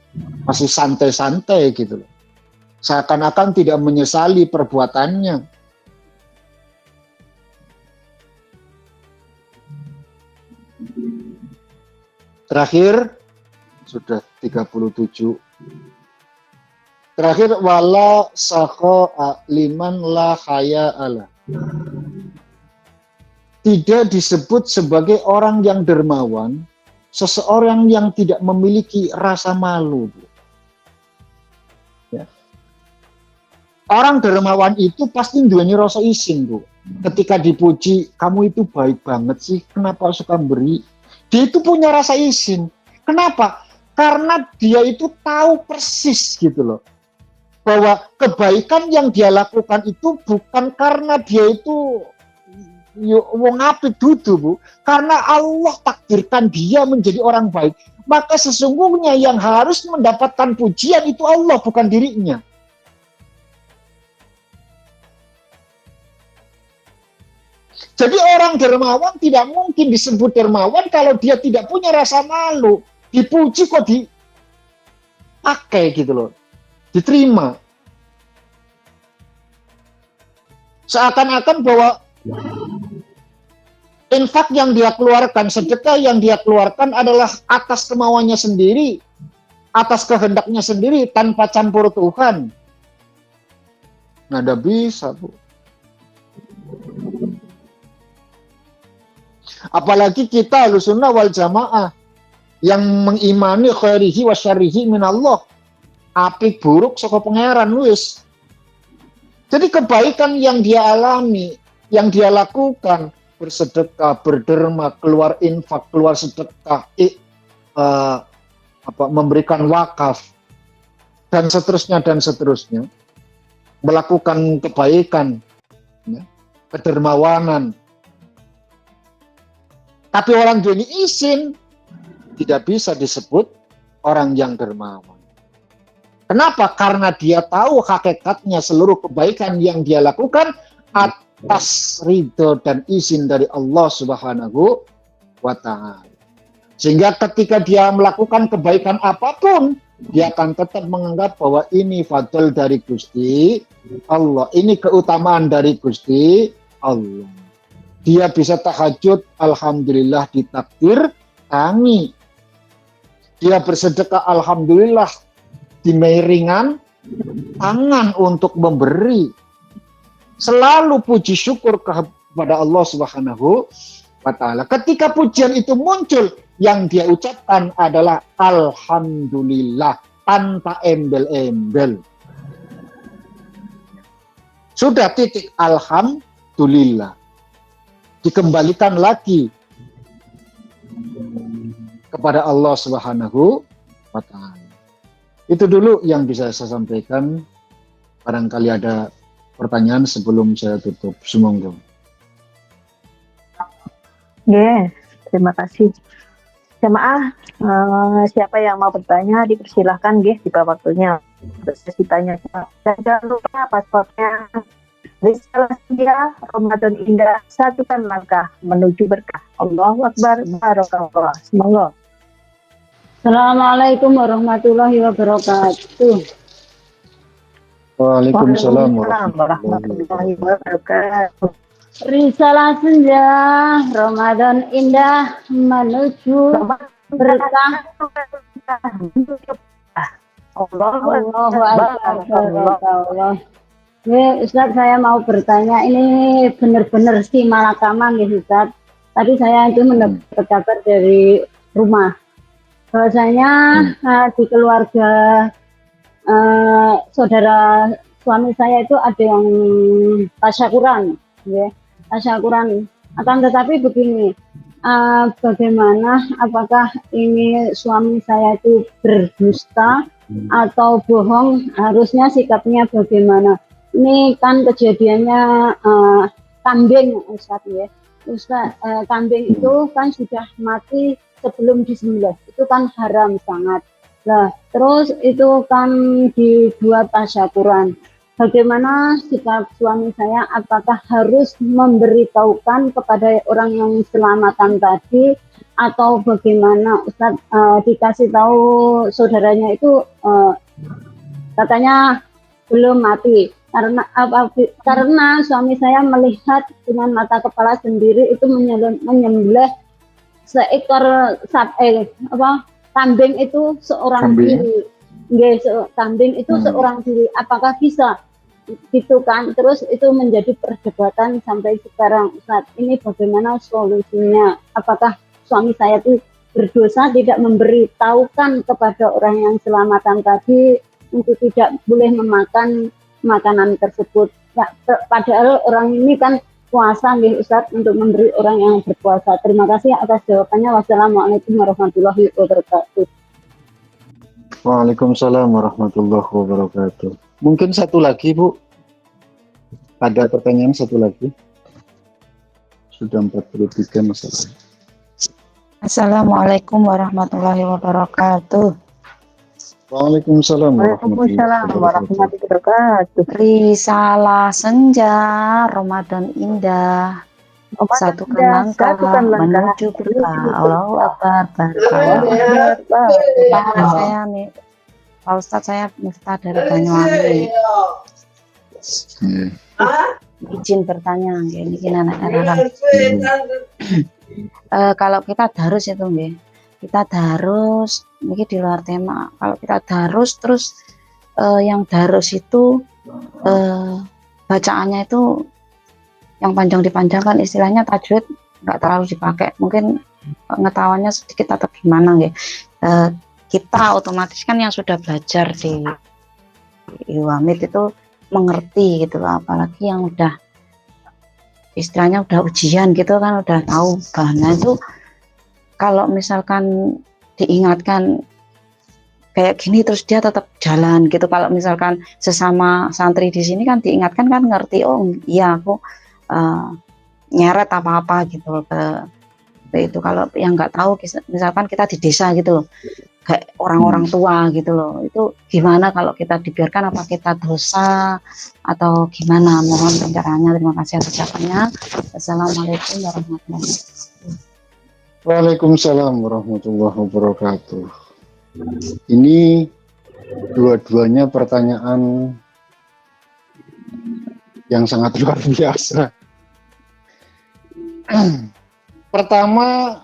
santai-santai gitu loh. Seakan-akan tidak menyesali perbuatannya. Terakhir sudah 37. Terakhir wala sakha liman la haya ala. Tidak disebut sebagai orang yang dermawan seseorang yang tidak memiliki rasa malu. Ya. Orang dermawan itu pasti duanya rasa isin, Bu. Ketika dipuji, kamu itu baik banget sih, kenapa suka beri? Dia itu punya rasa isin. Kenapa? Karena dia itu tahu persis gitu loh. Bahwa kebaikan yang dia lakukan itu bukan karena dia itu wong apik dudu, Bu. Karena Allah takdirkan dia menjadi orang baik. Maka sesungguhnya yang harus mendapatkan pujian itu Allah, bukan dirinya. Jadi orang dermawan tidak mungkin disebut dermawan kalau dia tidak punya rasa malu. Dipuji kok dipakai gitu loh. Diterima. Seakan-akan bahwa infak yang dia keluarkan, sedekah yang dia keluarkan adalah atas kemauannya sendiri, atas kehendaknya sendiri, tanpa campur Tuhan. Nggak ada bisa, Bu. Apalagi kita Ahlussunnah wal Jamaah yang mengimani khairihi wa syarrihi minallah. Apik buruk saka pangeran wis. Jadi kebaikan yang dia alami, yang dia lakukan, bersedekah, berderma, keluar infak, keluar sedekah, memberikan wakaf, dan seterusnya, melakukan kebaikan, ya, kedermawanan. Tapi orang dunia isin tidak bisa disebut orang yang dermawan. Kenapa? Karena dia tahu hakikatnya seluruh kebaikan yang dia lakukan atas ridho dan izin dari Allah Subhanahu wa ta'ala. Sehingga ketika dia melakukan kebaikan apapun, dia akan tetap menganggap bahwa ini fadl dari Gusti Allah, ini keutamaan dari Gusti Allah. Dia bisa tahajud, alhamdulillah ditakdir kami. Dia bersedekah, alhamdulillah dimeiringan tangan untuk memberi. Selalu puji syukur kepada Allah Subhanahu wa ta'ala. Ketika pujian itu muncul, yang dia ucapkan adalah alhamdulillah tanpa embel-embel. Sudah titik, alhamdulillah. Dikembalikan lagi kepada Allah Subhanahu wa Ta'ala. Itu dulu yang bisa saya sampaikan. Barangkali ada pertanyaan sebelum saya tutup. Semoga.
Yes, terima kasih. Jemaah, siapa yang mau bertanya dipersilahkan di waktunya. Sesi tanya. Dan jangan lupa paspornya. Risalah Senja, Ramadan Indah, satukan langkah menuju berkah. Allahu Akbar, Barakallah. Semoga.
Assalamualaikum warahmatullahi wabarakatuh.
Waalaikumsalam
warahmatullahi wabarakatuh.
Risalah senja, Ramadan indah menuju berkah. Allahu Akbar. Ini Ustaz, saya mau bertanya, ini benar-benar si malakama nih Ustaz. Tadi saya itu mendapat kabar dari rumah. Bahwasanya di keluarga saudara suami saya itu ada yang tasyakuran, ya, tasyakuran. Akan tetapi begini, bagaimana? Apakah ini suami saya itu berdusta atau bohong? Harusnya sikapnya bagaimana? Ini kan kejadiannya kambing, Ustaz, ya. Ustaz, kambing itu kan sudah mati sebelum disembelih, itu kan haram sangat. Nah, terus itu kan dibuat tasyakuran. Bagaimana sikap suami saya? Apakah harus memberitahukan kepada orang yang selamatan tadi atau bagaimana? Ustaz, dikasih tahu saudaranya itu katanya belum mati. Karena suami saya melihat dengan mata kepala sendiri itu menyembelih seekor kambing itu seorang diri. Kambing itu seorang diri. Apakah bisa gitu kan? Terus itu menjadi perdebatan sampai sekarang. Ustaz, ini bagaimana solusinya? Apakah suami saya itu berdosa tidak memberitahukan kepada orang yang selamatan tadi untuk tidak boleh memakan makanan tersebut? Ya, padahal orang ini kan puasa nih Ustaz, untuk memberi orang yang berpuasa. Terima kasih atas jawabannya. Wassalamualaikum warahmatullahi wabarakatuh.
Waalaikumsalam warahmatullahi wabarakatuh. Mungkin satu lagi, Bu. Ada pertanyaan satu lagi. Sudah 43 masalah.
Assalamualaikum warahmatullahi wabarakatuh.
Waalaikumsalam
warahmatullahi wabarakatuh.
Risalah senja, Ramadan indah, satukan langkah menuju berkah. Allahu Akbar. Saya nih, Pak Ustadz, saya Miftah dari Banyuwangi. Izin bertanya, ini anak-anak. Kalau kita darus itu, kita darus, ini di luar tema. Kalau kita darus, terus yang darus itu bacaannya itu yang panjang dipanjangkan, istilahnya tajwid nggak terlalu dipakai. Mungkin pengetahuannya sedikit atau gimana, kita otomatis kan yang sudah belajar di Iwamid itu mengerti gitu loh, apalagi yang udah istilahnya udah ujian gitu kan, udah tahu bahannya itu. Kalau misalkan diingatkan kayak gini terus dia tetap jalan gitu. Kalau misalkan sesama santri di sini kan diingatkan kan ngerti, oh iya aku nyeret apa-apa gitu ke itu. Kalau yang nggak tahu, misalkan kita di desa gitu loh, kayak orang-orang tua gitu loh, itu gimana kalau kita dibiarkan, apa kita dosa atau gimana? Mohon pencerahannya. Terima kasih atas jawabannya. Assalamualaikum warahmatullahi wabarakatuh.
Waalaikumsalam warahmatullahi wabarakatuh. Ini dua-duanya pertanyaan yang sangat luar biasa. Pertama,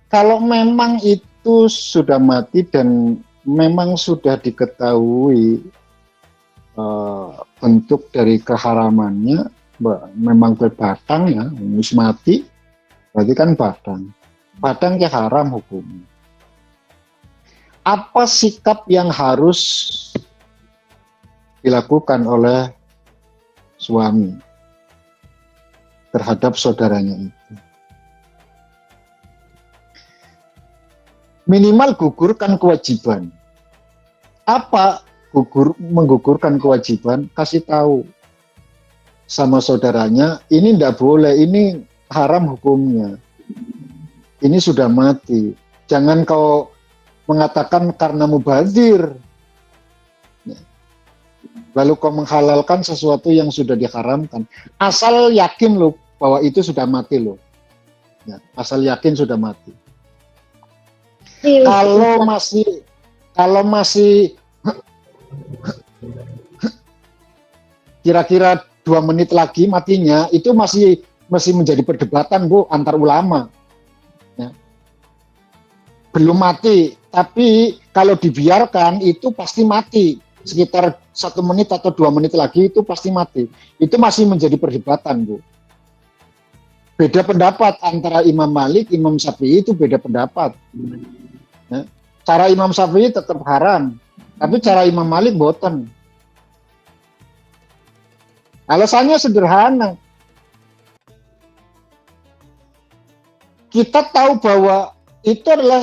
kalau memang itu sudah mati dan memang sudah diketahui bentuk dari keharamannya, memang berbatang ya, harus mati, berarti kan batang ya haram hukumnya. Apa sikap yang harus dilakukan oleh suami terhadap saudaranya itu? Minimal gugurkan kewajiban. Apa menggugurkan kewajiban? Kasih tahu sama saudaranya, ini ndak boleh, ini haram hukumnya. Ini sudah mati. Jangan kau mengatakan karena mubazir, lalu kau menghalalkan sesuatu yang sudah diharamkan. Asal yakin loh bahwa itu sudah mati loh. Ya, asal yakin sudah mati.
Iya,
Kalau masih kira-kira 2 menit lagi matinya, itu masih menjadi perdebatan Bu antar ulama. Ya. Belum mati, tapi kalau dibiarkan itu pasti mati. Sekitar 1 menit atau 2 menit lagi itu pasti mati. Itu masih menjadi perdebatan Bu. Beda pendapat antara Imam Malik, Imam Syafi'i itu beda pendapat. Ya. Cara Imam Syafi'i tetap haram, tapi cara Imam Malik boten. Alasannya sederhana. Kita tahu bahwa itu adalah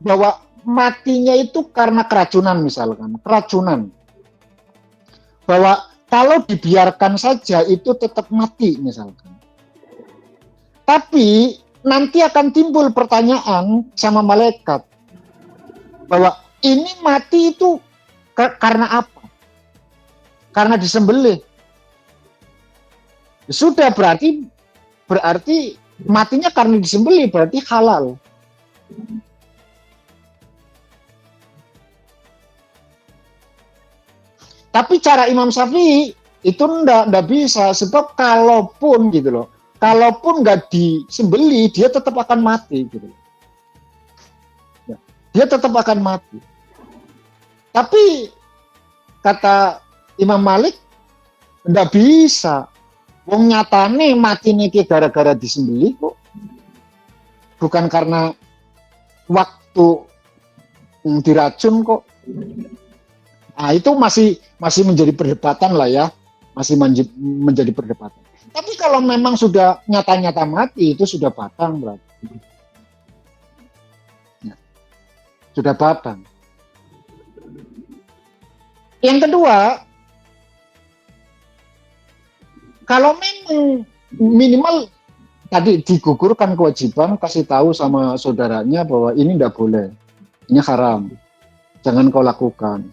bahwa matinya itu karena keracunan misalkan, keracunan. Bahwa kalau dibiarkan saja itu tetap mati misalkan. Tapi nanti akan timbul pertanyaan sama malaikat bahwa ini mati itu karena apa? Karena disembelih. Sudah berarti matinya karena disembelih, berarti halal. Tapi cara Imam Syafi'i itu ndak bisa, sebab kalaupun gitu loh, kalaupun nggak disembelih dia tetap akan mati gitu loh. Ya, dia tetap akan mati. Tapi kata Imam Malik ndak bisa. Wong nyatane mati niki gara-gara disembelih kok. Bukan karena waktu diracun kok. Nah, itu masih menjadi perdebatan lah ya. Masih menjadi perdebatan. Tapi kalau memang sudah nyata-nyata mati, itu sudah batang berarti. Ya, sudah batang. Yang kedua, kalau memang minimal tadi digugurkan kewajiban, kasih tahu sama saudaranya bahwa ini tidak boleh, ini haram, jangan kau lakukan.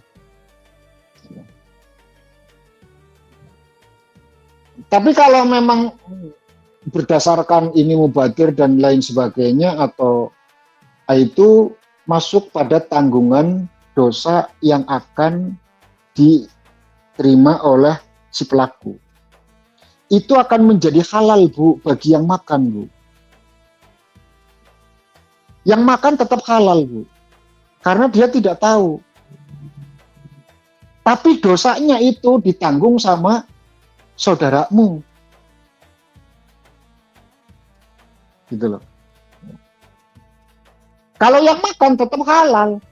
Tapi kalau memang berdasarkan ini mubadzir dan lain sebagainya, atau itu masuk pada tanggungan dosa yang akan diterima oleh si pelaku. Itu akan menjadi halal Bu bagi yang makan Bu. Yang makan tetap halal Bu, karena dia tidak tahu. Tapi dosanya itu ditanggung sama saudaramu. Gitu loh. Kalau yang makan tetap halal.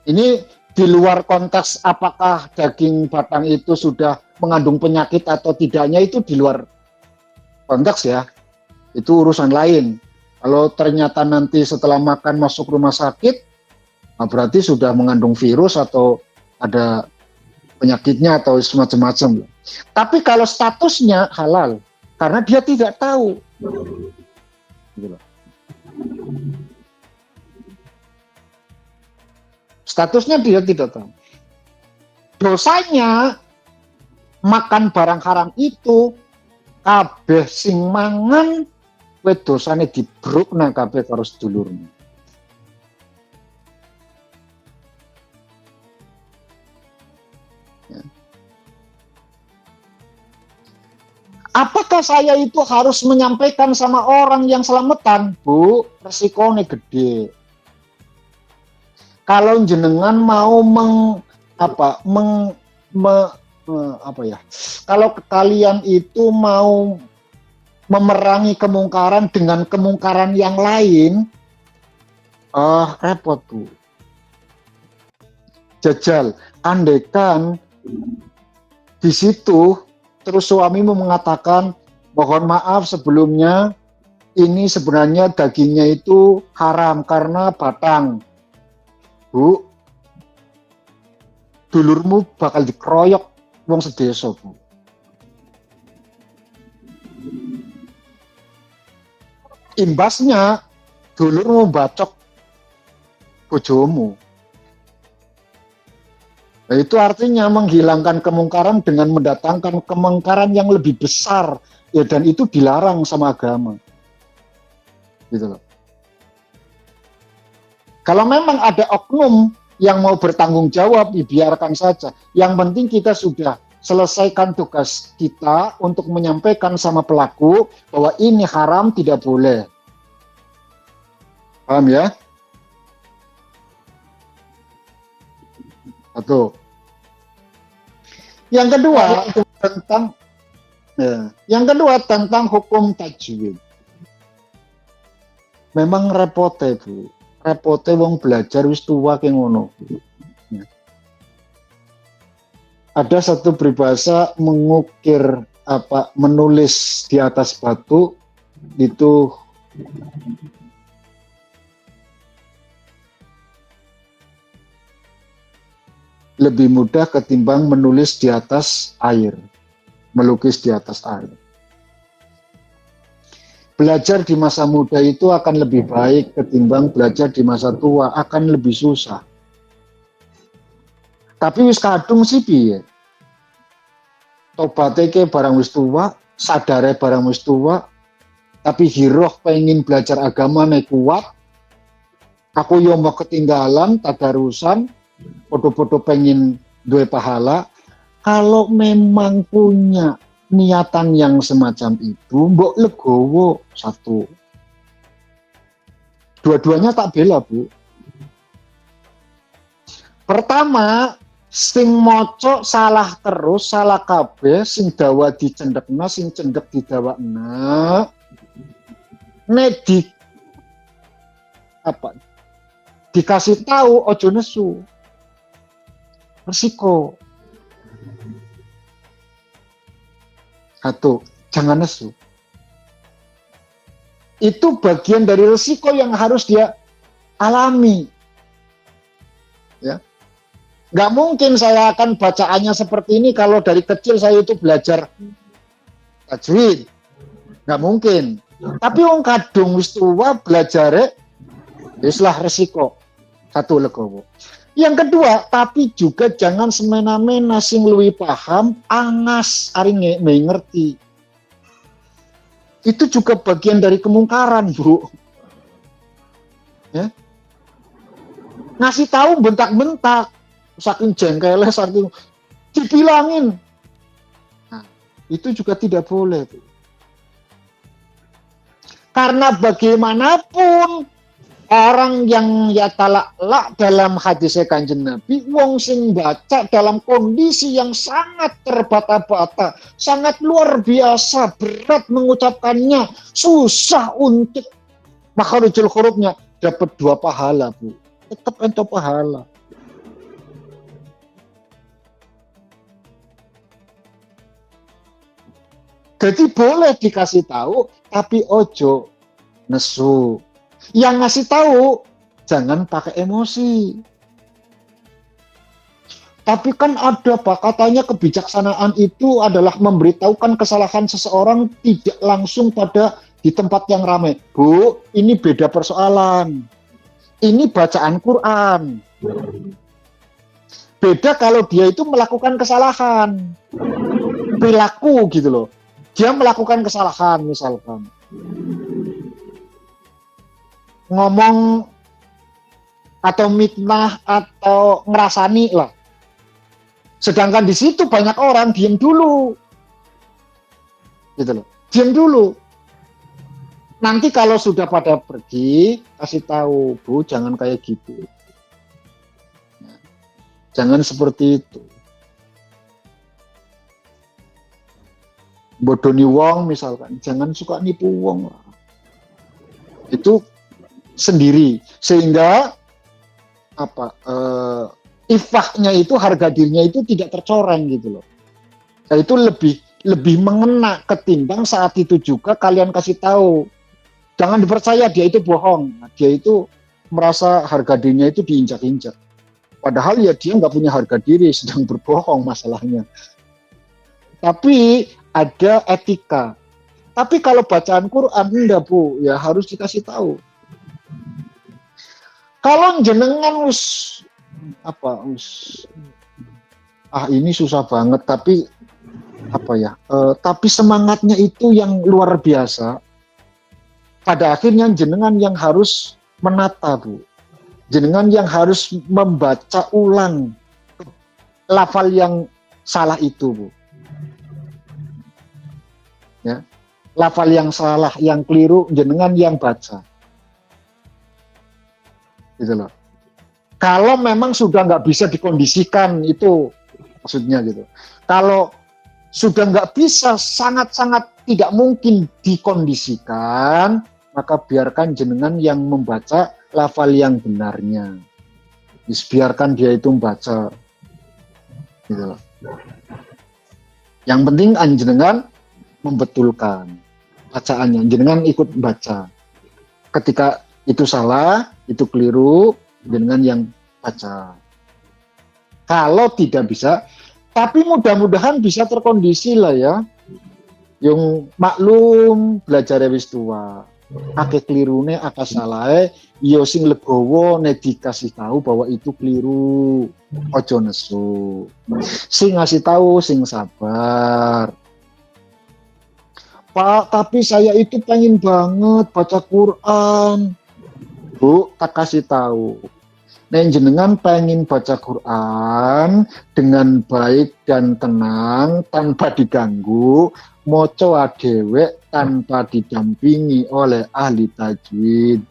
Ini di luar konteks apakah daging batang itu sudah mengandung penyakit atau tidaknya, itu di luar konteks ya. Itu urusan lain. Kalau ternyata nanti setelah makan masuk rumah sakit, nah berarti sudah mengandung virus atau ada penyakitnya atau semacam-macam. Tapi kalau statusnya halal, karena dia tidak tahu. Gitu. Statusnya dia tidak tahu. Dosanya makan barang haram itu kabeh sing mangan kowe dosane dibrukna kabeh karo sedulurmu. Ya. Apakah saya itu harus menyampaikan sama orang yang selamatan? Bu, resikonya gede. Kalau jenengan mau kalau kalian itu mau memerangi kemungkaran dengan kemungkaran yang lain, repot Bu. Jajal, andaikan di situ terus suamimu mengatakan mohon maaf sebelumnya, ini sebenarnya dagingnya itu haram karena batang. Bu, dulurmu bakal dikeroyok wong sedesa, Bu. Imbasnya dulurmu bacok bojomu. Nah, itu artinya menghilangkan kemungkaran dengan mendatangkan kemungkaran yang lebih besar, ya, dan itu dilarang sama agama. Gitu loh. Kalau memang ada oknum yang mau bertanggung jawab, dibiarkan saja. Yang penting kita sudah selesaikan tugas kita untuk menyampaikan sama pelaku bahwa ini haram, tidak boleh. Paham ya? Satu. Yang kedua tentang hukum tajwid. Memang repote, Bu. Repote wong belajar wis tuwa ki ngono. Ada satu peribahasa mengukir menulis di atas batu itu lebih mudah ketimbang menulis di atas air, melukis di atas air. Belajar di masa muda itu akan lebih baik ketimbang belajar di masa tua, akan lebih susah. Tapi wis kadung sih piye? Tobatnya ke barang wis tua, sadare barang wis tua, tapi hiroh pengen belajar agama nek kuat, aku yo mau ketinggalan, tadarusan, podo-podo pengen duwe pahala. Kalau memang punya niatan yang semacam itu, mbok legowo satu. Dua-duanya tak bela, Bu. Pertama, sing moco salah terus, salah kabeh, sing dawa dicendekna, sing cendek didawakna. Nek dikasih tahu ojo nesu. Resiko. Satu, jangan nesu. Itu bagian dari resiko yang harus dia alami. Ya. Nggak mungkin saya akan bacaannya seperti ini kalau dari kecil saya itu belajar tajwid. Nggak mungkin. Tapi wong kadung wis tuwa belajare wis lah resiko. Satu legowo. Yang kedua, tapi juga jangan semena-mena sing luwih paham angas ari ngerti. Itu juga bagian dari kemungkaran, Bu. Ya. Ngasih tahu bentak-bentak. Saking jengkelnya, saking dibilangin. Nah, itu juga tidak boleh. Karena bagaimanapun orang yang ya talak dalam hadisnya Kanjeng Nabi, wong sing baca dalam kondisi yang sangat terbata-bata, sangat luar biasa, berat mengucapkannya, susah untuk makharijul hurufnya, dapat 2 pahala, Bu. Tetap ento pahala. Jadi boleh dikasih tahu, tapi ojo nesu. Yang ngasih tahu, jangan pakai emosi. Tapi kan ada katanya kebijaksanaan itu adalah memberitahukan kesalahan seseorang tidak langsung pada di tempat yang ramai. Bu, ini beda persoalan. Ini bacaan Quran. Beda kalau dia itu melakukan kesalahan. Perilaku gitu loh. Dia melakukan kesalahan misalkan. Ngomong atau mitnah atau ngerasani lah. Sedangkan di situ banyak orang diam dulu. Gitu loh. Diam dulu. Nanti kalau sudah pada pergi, kasih tahu, Bu, jangan kayak gitu. Jangan seperti itu. Bodoni wong misalkan, jangan suka nipu wong lah. Itu sendiri, sehingga ifahnya itu, harga dirinya itu tidak tercoreng gitu loh. Nah, itu lebih mengena ketimbang saat itu juga kalian kasih tahu Jangan dipercaya dia itu bohong. Nah, dia itu merasa harga dirinya itu diinjak-injak. Padahal ya dia nggak punya harga diri, sedang berbohong masalahnya. Tapi ada etika. Tapi kalau bacaan Quran enggak Bu, ya harus dikasih tahu. Kalau jenengan ini susah banget, tapi tapi semangatnya itu yang luar biasa. Pada akhirnya jenengan yang harus menata Bu, jenengan yang harus membaca ulang lafal yang salah itu Bu, ya, lafal yang salah, yang keliru, jenengan yang baca, gitu loh. Kalau memang sudah nggak bisa dikondisikan, itu maksudnya gitu. Kalau sudah nggak bisa, sangat-sangat tidak mungkin dikondisikan, maka biarkan jenengan yang membaca lafal yang benarnya. Biarkan dia itu membaca, gitu loh. Yang penting jenengan membetulkan bacaannya, jenengan ikut baca. Ketika itu salah, itu keliru, jenengan yang baca. Kalau tidak bisa, tapi mudah-mudahan bisa terkondisi lah ya. Yang maklum belajar wis tua, akeh kelirune, akeh salahe, yo sing legowo nek dikasih tahu bahwa itu keliru, ojo nesu. Sing ngasih tahu sing sabar. Pak, tapi saya itu pengen banget baca Quran. Bu, tak kasih tahu. Nek jenengan pengen baca Quran dengan baik dan tenang tanpa diganggu, maca dhewe tanpa didampingi oleh ahli tajwid.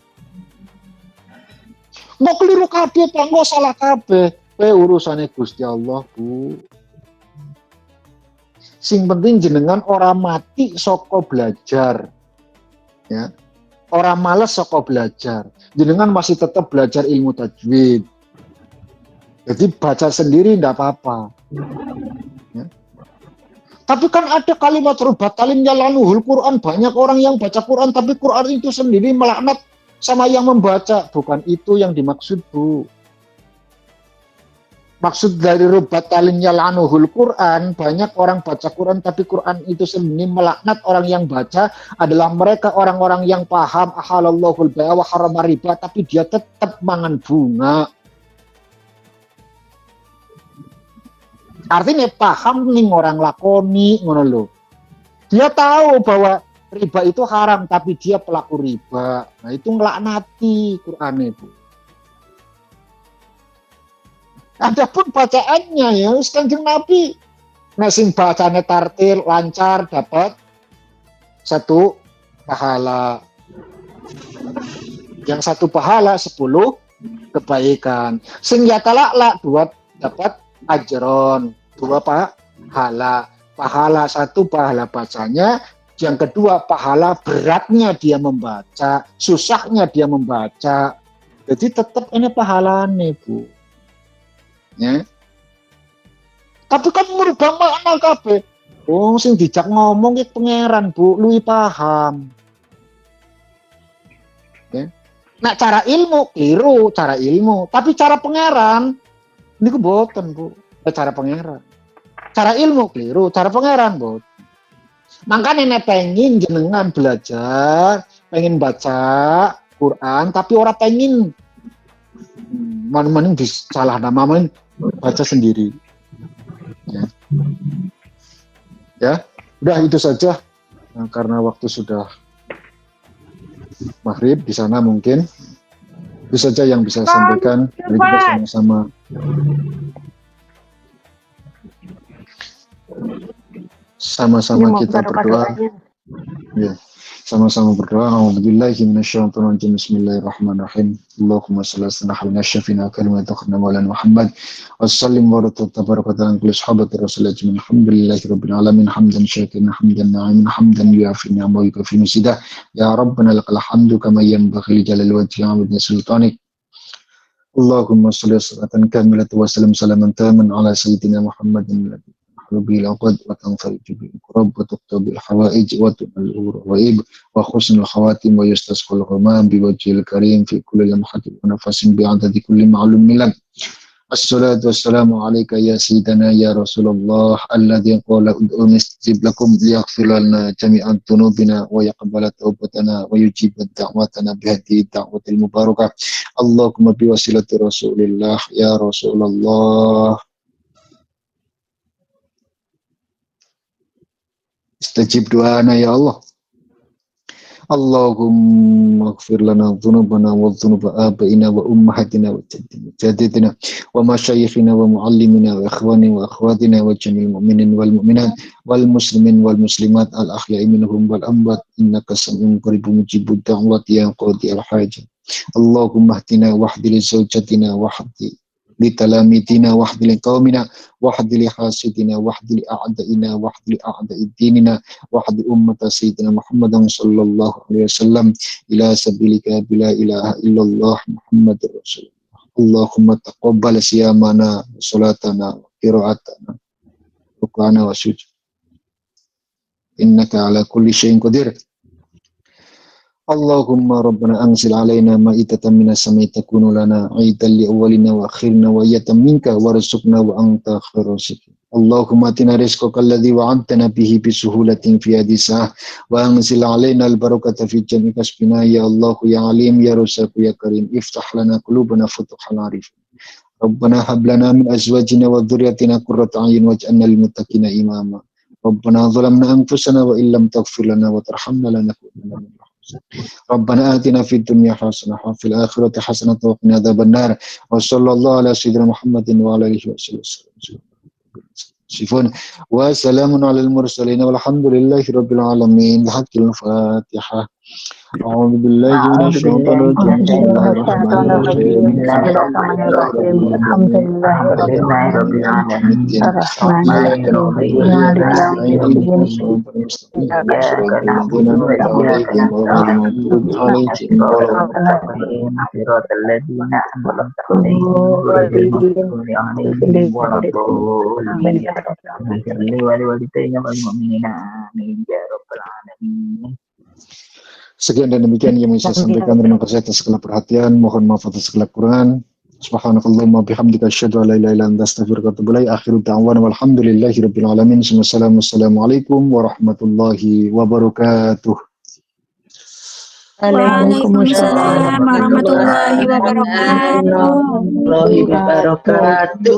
Mau keliru kabeh, Pak, mau salah kabeh, urusane Gusti Allah, Bu. Sing penting jenengan ora mati saka belajar. Ya. Ora males saka belajar. Jenengan masih tetap belajar ilmu tajwid. Jadi baca sendiri enggak apa-apa. Ya. Tapi kan ada kalimat rubat talim yalanuhul Quran. Banyak orang yang baca Quran, tapi Quran itu sendiri melaknat sama yang membaca. Bukan itu yang dimaksud, Bu. Maksud dari rubat talim yalanuhul Quran, banyak orang baca Quran, tapi Quran itu sendiri melaknat orang yang baca adalah mereka orang-orang yang paham ahalallahul bai'a wa harrama riba, tapi dia tetap mangan bunga. Artinya paham nih orang lakoni, ngono lho. Dia tahu bahwa riba itu haram, tapi dia pelaku riba. Nah itu ngelaknati Quran itu. Adapun bacaannya ya, Kanjeng Nabi, nah sing bacane tartil lancar dapat 1 pahala. Yang 1 pahala 10 kebaikan. Sing yatalak 2 dapat ajron. 2 pahala. Pahala 1 pahala bacanya, yang kedua pahala beratnya dia membaca, susahnya dia membaca. Jadi tetap ini pahalane, Bu. Ya. Tapi kan merubah makna kabeh. Wong sing dijak ngomong iki pangeran, Bu, luwih paham. Ya. Nah, cara ilmu keliru, cara ilmu, tapi cara pangeran niku boten, Bu. Cara pangeran. Cara ilmu keliru, cara pangeran boten. Makanya nek pengen jenengan belajar, pengen baca Quran, tapi ora pengen mana-mana disalah nama baca sendiri. Ya, udah itu saja. Nah, karena waktu sudah maghrib di sana mungkin itu saja yang bisa saya sampaikan. Mari kita sama-sama kita berdoa. Ya. Sama-sama berdoa. A'udzubillahi minasyaitonir rajim. Bismillahirrahmanirrahim. Allahumma shalli ala sayyidina syafina kalimatukhna maulana Muhammad wa sallim wa tabarakatan kulli sahabati rasulillah ajmain. Alhamdulillahi rabbil alamin hamdan syakiran hamdan na'iman hamdan yuafi ni'amahu wa yukafi mazidah. Ya rabbana lakal hamdu kama yanbaghi li jalali wajhi wa 'azimi sultanik. Allahumma shalli salatan kamilatan wa sallim salaman taman ala sayyidina Muhammadin به العقد وتنفرج به الكرب وتقضى بالحوائج وتنال الغرائب وحسن الخواتم ويستسقى الغمام بوجه الكريم في كل لمحة ونفس بعدد كل معلوم لك. Assalatu wassalamu alaika ya sayyidana ya Rasulullah alladzi qala ud'uni astajib lakum liyaghfir lana jami'an dhunubina wa yaqbala taubatana wa yujiba da'watana bihadhihi da'watil mubarakah. Allahumma biwasilati Rasulillah ya Rasulullah istajib doana ya Allah. Allahumma ighfir lana dhunubana wa dhunuba abaina wa ummahatina wa jadidina wa masyayikhina wa muallimina wa ikhwani wa akhwatina wa jami'il mu'minin wal mu'minat wal muslimin wal muslimat al ahya'i minhum wal amwat innaka sami'un qaribun mujibud da'wat ya qadi al hajat. Allahumma hdina wahdi li zawjatina wahdi li talamidina wahdi li qaumina wahdi li hasidina wahdi li a'daina wahdi li a'da'i dinina wahdi ummata sayyidina Muhammadan sallallahu alaihi wasallam ila sabilika bila ilaha illallah Muhammadur Rasulullah. Allahumma taqabbal siyamana wa salatana wa qira'atana rukana wa sujud innaka ala kulli syai'in qadir. Allahumma rabbana anzil alaina ma'idatan minas samai takunu lana 'aidan li awwalina wa akhirina wa iyatan minka warzuqna wa anta khairur raziqin. Allahumma atina rizqaka alladhi wa'adtana bihi bisuhulatin fi hadisah wa anzil alaina al-barakata fi jami'i kasbina ya Allah ya alim ya razzaq ya karim iftah lana qulubana futuhal arif. Rabbana hab lana min azwajina wa dhurriyyatina qurrata a'yun waj'alna lil muttaqina imama. Rabbana zalamna anfusana wa illam taghfir lana wa tarhamna lanakunanna minal Rabbana atina fid dunya hasanah wa fil akhirati hasanah wa qina adzabannar. Wa sallallahu ala sayyidina Muhammadin wa ala alihi wasallam. Wa salamun alal mursalin walhamdulillahi rabbil alamin. Hakil Fatihah. A'udzu billahi minasy syaithanir rajim. Bismillahirrahmanirrahim.
Bismillahirrahmanirrahim. Alhamdulillahirabbil alamin. Arrahmanirrahim. Maliki yaumiddin.
Sekian dan demikian yang bisa saya sampaikan. Terima kasih atas segala perhatian. Mohon maaf atas segala kekurangan. Subhanakallahumma bihamdika asyhadu an la ilaha illa anta astaghfiruka wa atubu ilaik. Akhiru da'wana walhamdulillahirabbil alamin. Wassalamualaikum warahmatullahi wabarakatuh.
Waalaikumsalam warahmatullahi wabarakatuh.
Warahmatullahi wabarakatuh.